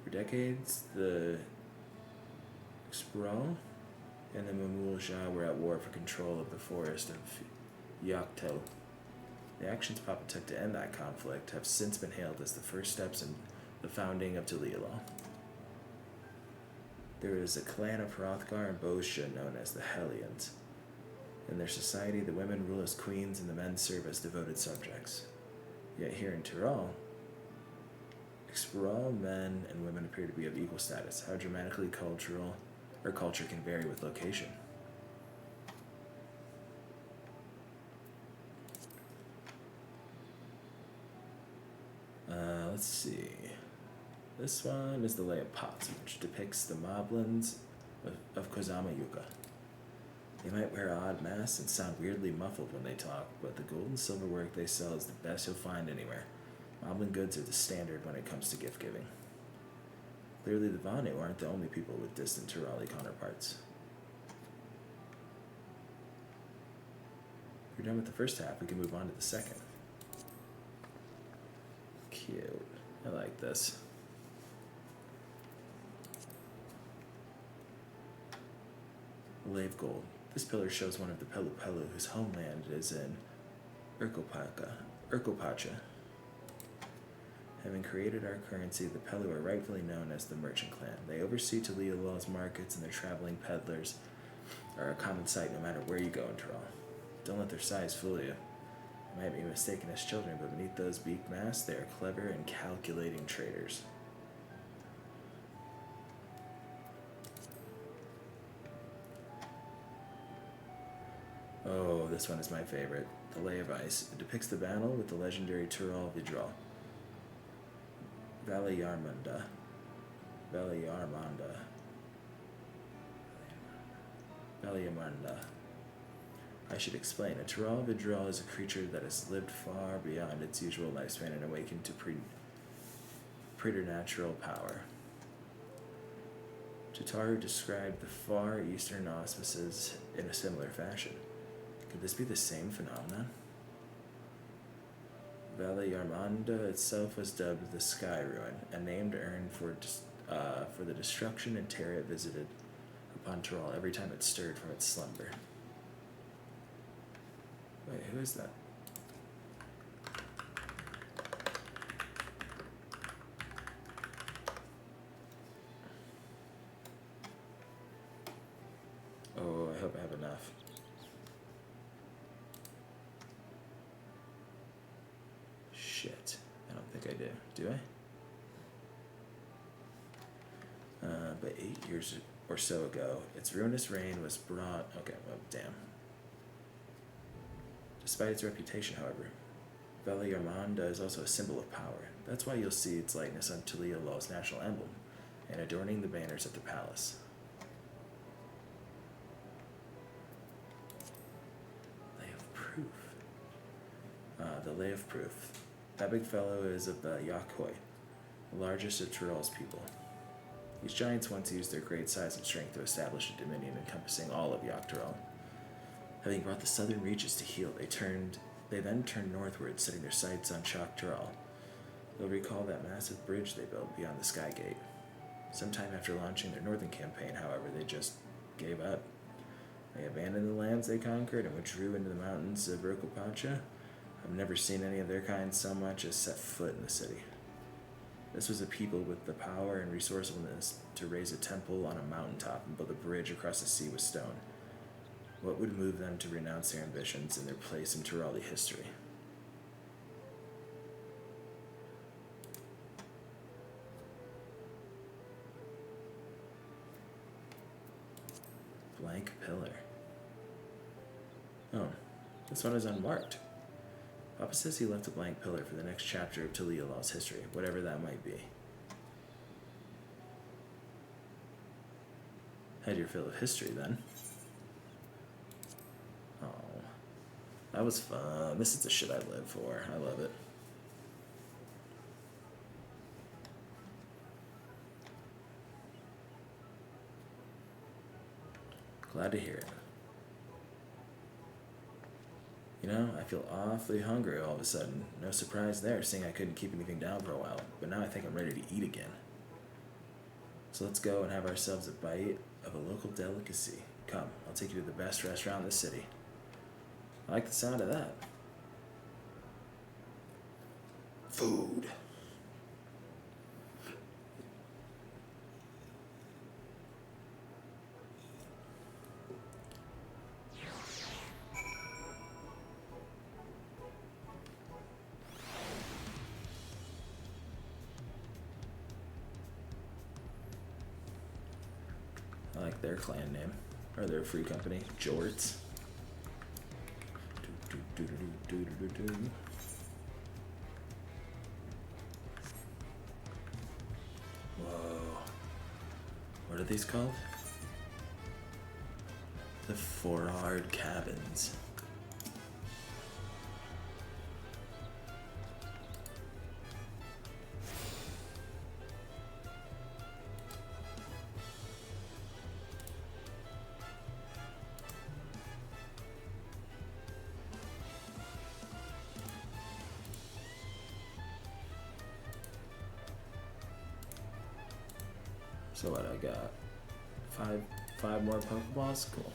For decades, the explorer and the Mamulja were at war for control of the forest of Yakto. The actions Papa took to end that conflict have since been hailed as the first steps in the founding of Tural. There is a clan of Hrothgar and Bosha known as the Hellions. In their society, the women rule as queens and the men serve as devoted subjects. Yet here in Tural, works, where all men and women appear to be of equal status. How dramatically culture can vary with location. Let's see. This one is the Lay of Pots, which depicts the moblins of Kozama Yuka. They might wear odd masks and sound weirdly muffled when they talk, but the gold and silver work they sell is the best you'll find anywhere. Moblin goods are the standard when it comes to gift giving. Clearly the Vanu aren't the only people with distant Turali counterparts. If we're done with the first half, we can move on to the second. Cute. I like this. Lay of Gold. This pillar shows one of the Pelu Pelu whose homeland is in Urkopacha. Having created our currency, the Pelu are rightfully known as the Merchant Clan. They oversee Tuliolol's markets, and their traveling peddlers are a common sight no matter where you go in Tural. Don't let their size fool you. They might be mistaken as children, but beneath those beaked masks, they are clever and calculating traders. Oh, this one is my favorite. The Lay of Ice. It depicts the battle with the legendary Tural Vidral. Valyarmanda. I should explain. A Tural Vidral is a creature that has lived far beyond its usual lifespan and awakened to preternatural power. Tataru described the far eastern auspices in a similar fashion. Could this be the same phenomenon? Valyarmanda itself was dubbed the Sky Ruin, a name earned for the destruction and terror it visited upon Tural every time it stirred from its slumber. Wait, who is that? Oh, I hope I have enough. Shit. I don't think I do. Do I? But 8 years or so ago, its ruinous reign was brought... Okay, well, damn. Despite its reputation, however, Valyarmanda is also a symbol of power. That's why you'll see its likeness on Tuliolol's national emblem and adorning the banners at the palace. Lay of Proof. The Lay of Proof. That big fellow is of the Yakhoi, the largest of Tural's people. These giants once used their great size and strength to establish a dominion encompassing all of Tural. Having brought the southern reaches to heel, they then turned northward, setting their sights on Tural. You'll recall that massive bridge they built beyond the Sky Gate. Sometime after launching their northern campaign, however, they just gave up. They abandoned the lands they conquered and withdrew into the mountains of Urkopacha. I've never seen any of their kind so much as set foot in the city. This was a people with the power and resourcefulness to raise a temple on a mountaintop and build a bridge across the sea with stone. What would move them to renounce their ambitions and their place in Turali history? Blank pillar. Oh, this one is unmarked. Papa says he left a blank pillar for the next chapter of Tuliolol's history, whatever that might be. Had your fill of history, then. Oh, that was fun. This is the shit I live for. I love it. Glad to hear it. You know, I feel awfully hungry all of a sudden. No surprise there, seeing I couldn't keep anything down for a while. But now I think I'm ready to eat again. So let's go and have ourselves a bite of a local delicacy. Come, I'll take you to the best restaurant in the city. I like the sound of that. Food. like their clan name. Or their free company. Jorts. Whoa. What are these called? The Forard Cabins. So what I got? Five more Pokeballs? Cool.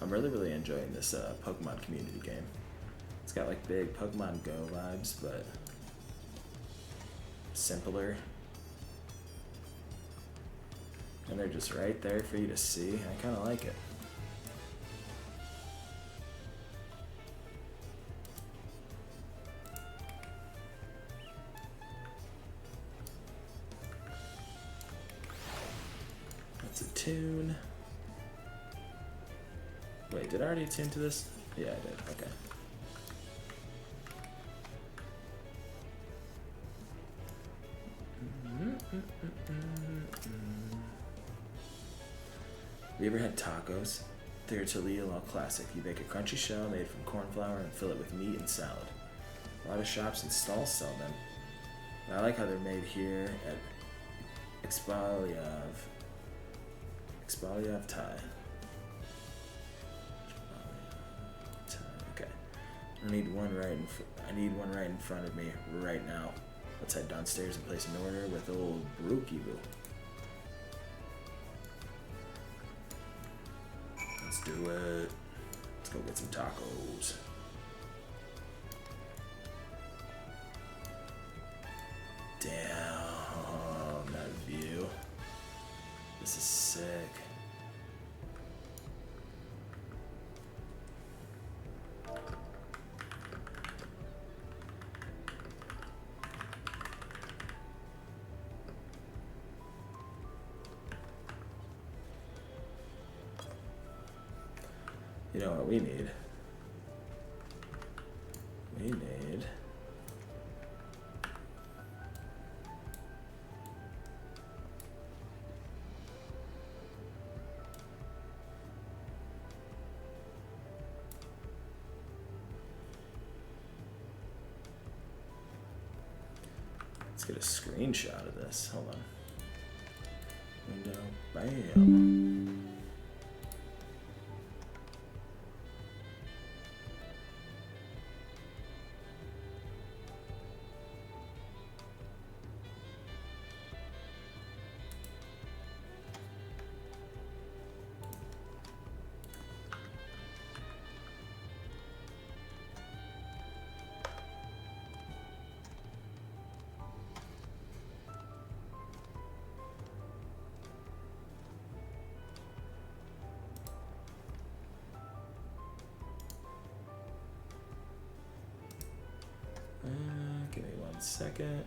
I'm really enjoying this Pokemon community game. It's got like big Pokemon Go vibes, but simpler. And they're just right there for you to see. I kind of like it. That's a tune. Wait, did I already tune to this? Yeah, I did. Okay. Have you ever had tacos? They're a Tural classic. You bake a crunchy shell made from corn flour and fill it with meat and salad. A lot of shops and stalls sell them. And I like how they're made here at FFXIV Thai. Okay. I need one right in front of me right now. Let's head downstairs and place an order with old Brookie-boo. Let's do it. Let's go get some tacos. Damn, that view. This is sick. You know what we need? We need... Let's get a screenshot of this. Hold on. Window. Bam. Give me 1 second.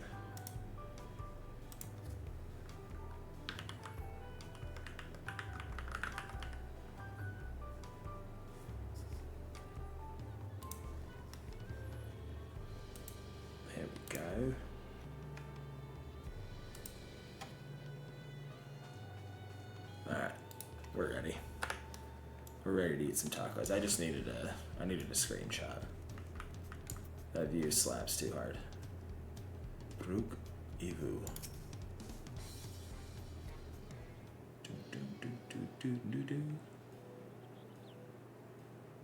There we go. Alright, we're ready. We're ready to eat some tacos. I just needed I needed a screenshot. That view slaps too hard. Brook Evu.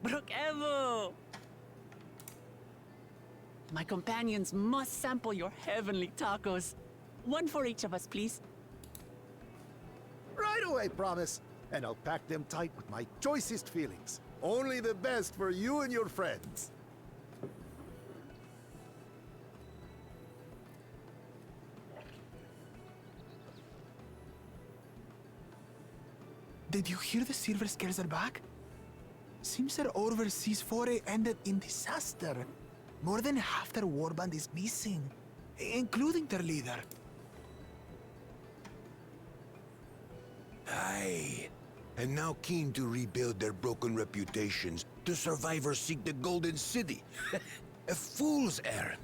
Brook Evo! My companions must sample your heavenly tacos. One for each of us, please. Right away, promise. And I'll pack them tight with my choicest feelings. Only the best for you and your friends. Did you hear the silver scales are back? Seems their overseas foray ended in disaster. More than half their warband is missing, including their leader. Aye. And now keen to rebuild their broken reputations, the survivors seek the Golden City. A fool's errand.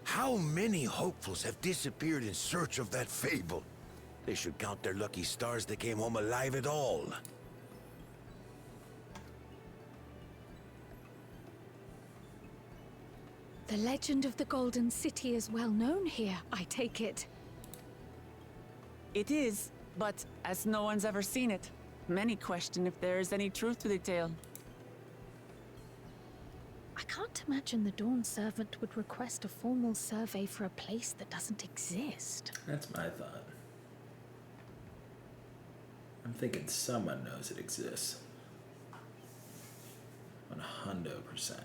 How many hopefuls have disappeared in search of that fable? They should count their lucky stars they came home alive at all. The legend of the Golden City is well known here, I take it. It is, but as no one's ever seen it, many question if there is any truth to the tale. I can't imagine the Dawn Servant would request a formal survey for a place that doesn't exist. That's my thought. I'm thinking someone knows it exists. 100%.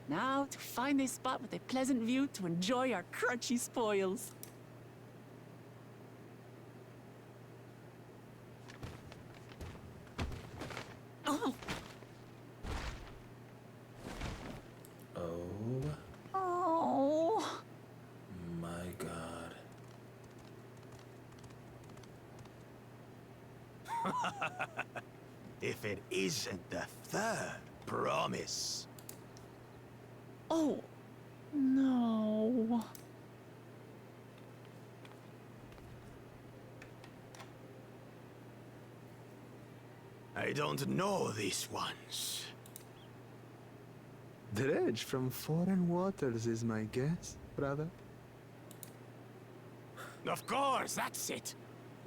Now to find a spot with a pleasant view to enjoy our crunchy spoils. Oh! Oh Oh! my god. If it isn't the third promise. Oh! No. I don't know these ones. Dredge from foreign waters is my guess, brother. Of course, that's it.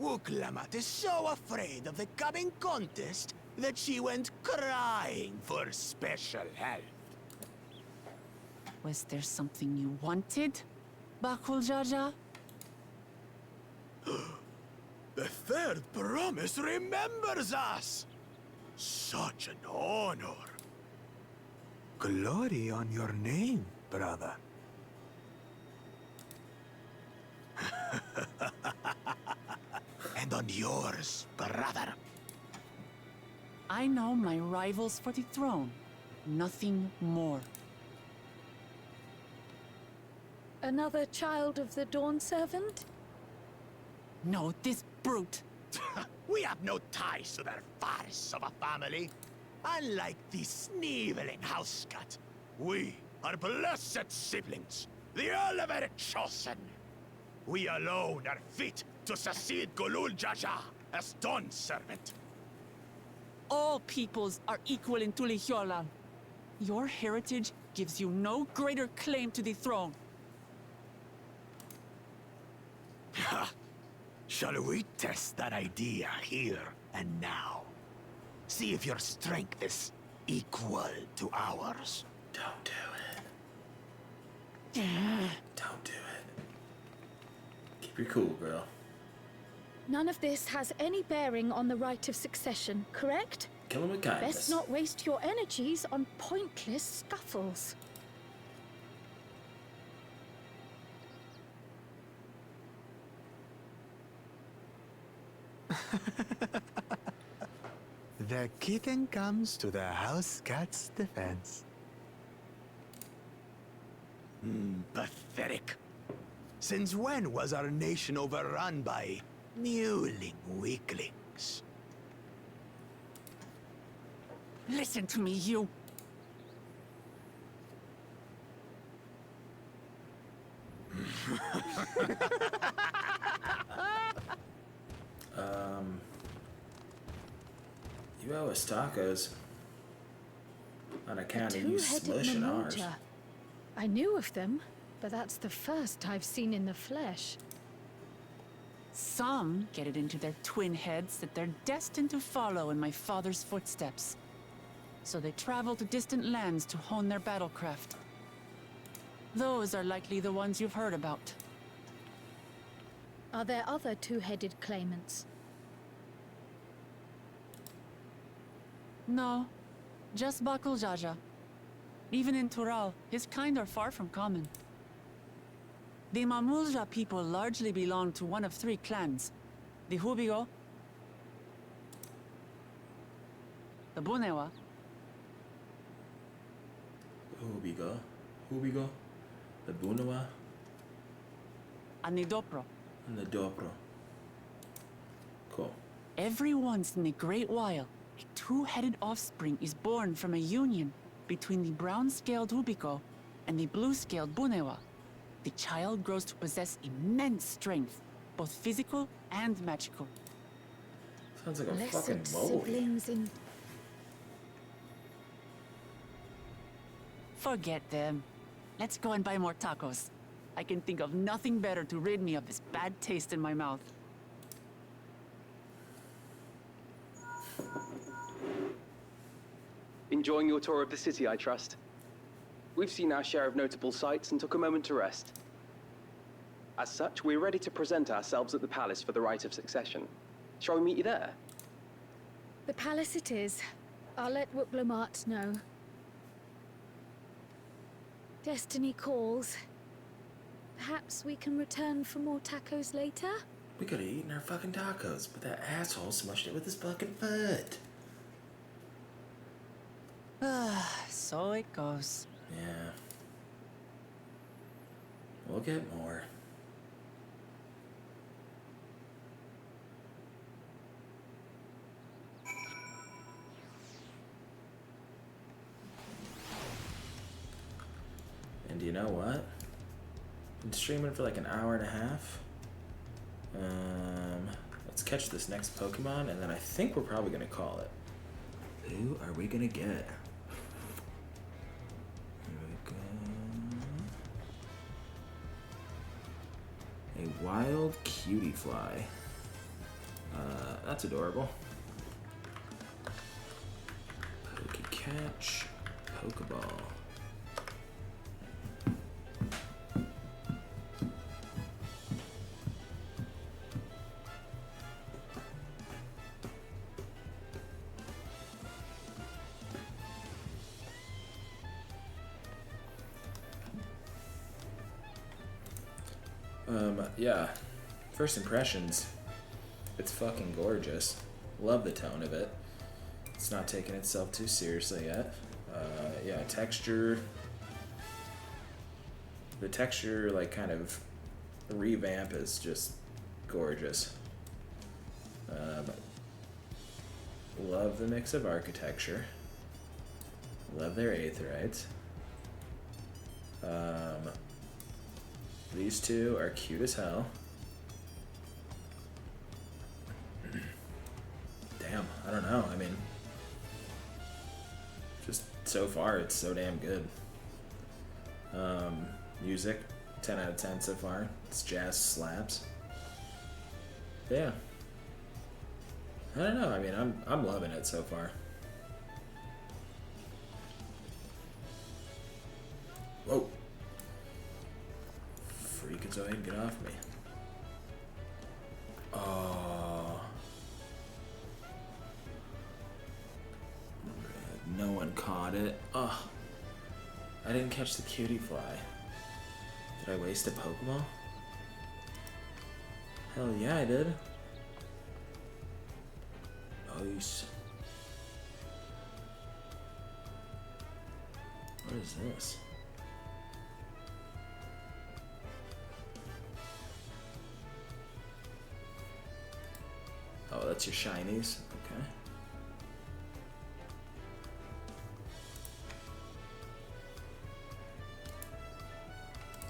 Wuklamat is so afraid of the coming contest that she went crying for special help. Was there something you wanted, Bakul Jaja? The third promise remembers us! Such an honor. Glory on your name, brother. And on yours, brother. I know my rivals for the throne. Nothing more. Another child of the Dawn Servant? No, this brute. We have no ties to their farce of a family. Unlike the sneeveling house cat, we are blessed siblings, the elevated chosen. We alone are fit to succeed Golul Jaja as Dawn Servant. All peoples are equal in Tulihiola. Your heritage gives you no greater claim to the throne. Shall we test that idea here and now? See if your strength is equal to ours. Don't do it. Don't do it. Keep your cool, girl. None of this has any bearing on the right of succession, correct? Kill him with kindness. Best not waste your energies on pointless scuffles. The kitten comes to the house cat's defense. Pathetic. Since when was our nation overrun by mewling weaklings? Listen to me, you. You owe us tacos. On account A of you two-headed smushing ours. mamuta. I knew of them, but that's the first I've seen in the flesh. Some get it into their twin heads that they're destined to follow in my father's footsteps. So they travel to distant lands to hone their battlecraft. Those are likely the ones you've heard about. Are there other two-headed claimants? No, just Bakul Jaja. Even in Tural, his kind are far from common. The Mamulja people largely belong to one of three clans. The Hubigo, the Bunewa, Hubigo, the Bunawa, and the Dopro. and the Dobro. Cool. Every once in a great while, a two-headed offspring is born from a union between the brown-scaled Hubigo and the blue-scaled Bunewa. The child grows to possess immense strength, both physical and magical. Sounds like a Blessed fucking movie. siblings in... Forget them. Let's go and buy more tacos. I can think of nothing better to rid me of this bad taste in my mouth. Enjoying your tour of the city, I trust. We've seen our share of notable sights and took a moment to rest. As such, we're ready to present ourselves at the palace for the rite of succession. Shall we meet you there? The palace it is. I'll let Wuklamart know. Destiny calls. Perhaps we can return for more tacos later? We could have eaten our fucking tacos, but that asshole smushed it with his fucking foot. So it goes. Yeah. We'll get more. And you know what? Been streaming for like an hour and a half. Let's catch this next Pokemon, and then I think we're probably gonna call it. Who are we gonna get? Here we go. A wild cutie fly. That's adorable. Pokecatch, Pokeball. Yeah. First impressions. It's fucking gorgeous. Love the tone of it. It's not taking itself too seriously yet. Yeah, texture. The texture, like, kind of revamp is just gorgeous. Love the mix of architecture. Love their aetherites. These two are cute as hell. Damn, I don't know. I mean, just so far, it's so damn good. Music, 10 out of 10 so far. It's jazz slaps. Yeah. I don't know. I mean, I'm loving it so far. Whoa. Freakazoid, get off me. Oh. No one caught it. Oh. I didn't catch the cutie fly. Did I waste a Pokeball? Hell yeah, I did. Nice. What is this? Oh, that's your shinies? Okay.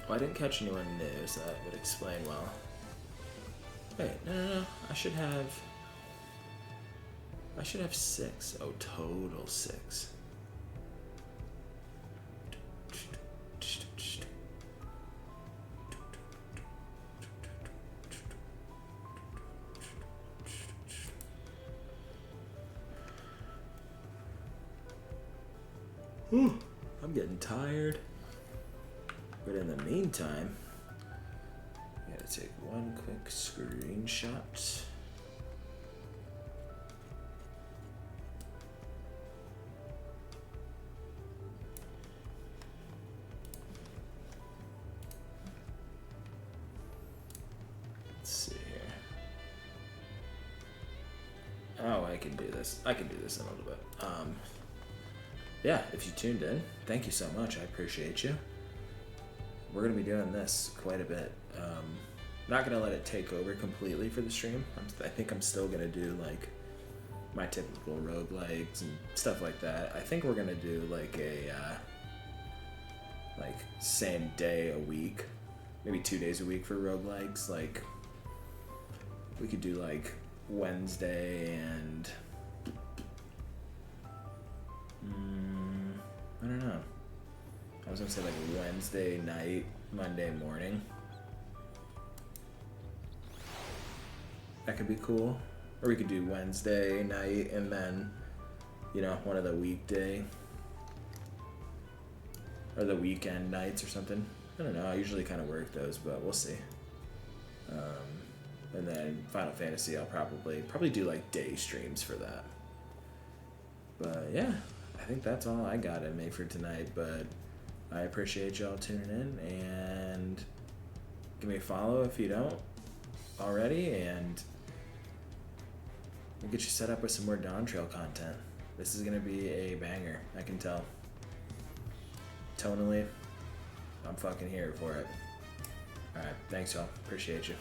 Oh, I didn't catch anyone new, so that would explain well. Wait, no. I should have 6. Oh, total 6. Whew, I'm getting tired. But in the meantime, I gotta take one quick screenshot. Oh, I can do this. I can do this in a little bit. Yeah, if you tuned in, thank you so much. I appreciate you. We're going to be doing this quite a bit. Not going to let it take over completely for the stream. I think I'm still going to do, like, my typical roguelikes and stuff like that. I think we're going to do, like, a, like, same day a week. Maybe 2 days a week for roguelikes. Like, we could do, like, Wednesday and... I don't know. I was gonna say like Wednesday night, Monday morning. That could be cool. Or we could do Wednesday night and then, you know, one of the weekday or the weekend nights or something. I don't know. I usually kind of work those, but we'll see. And then Final Fantasy, I'll probably do like day streams for that. But yeah, I think that's all I got in me for tonight. But I appreciate y'all tuning in, and give me a follow if you don't already, and we'll get you set up with some more Dawntrail content. This is gonna be a banger, I can tell. Tonally, I'm fucking here for it. Alright, thanks y'all. Appreciate you.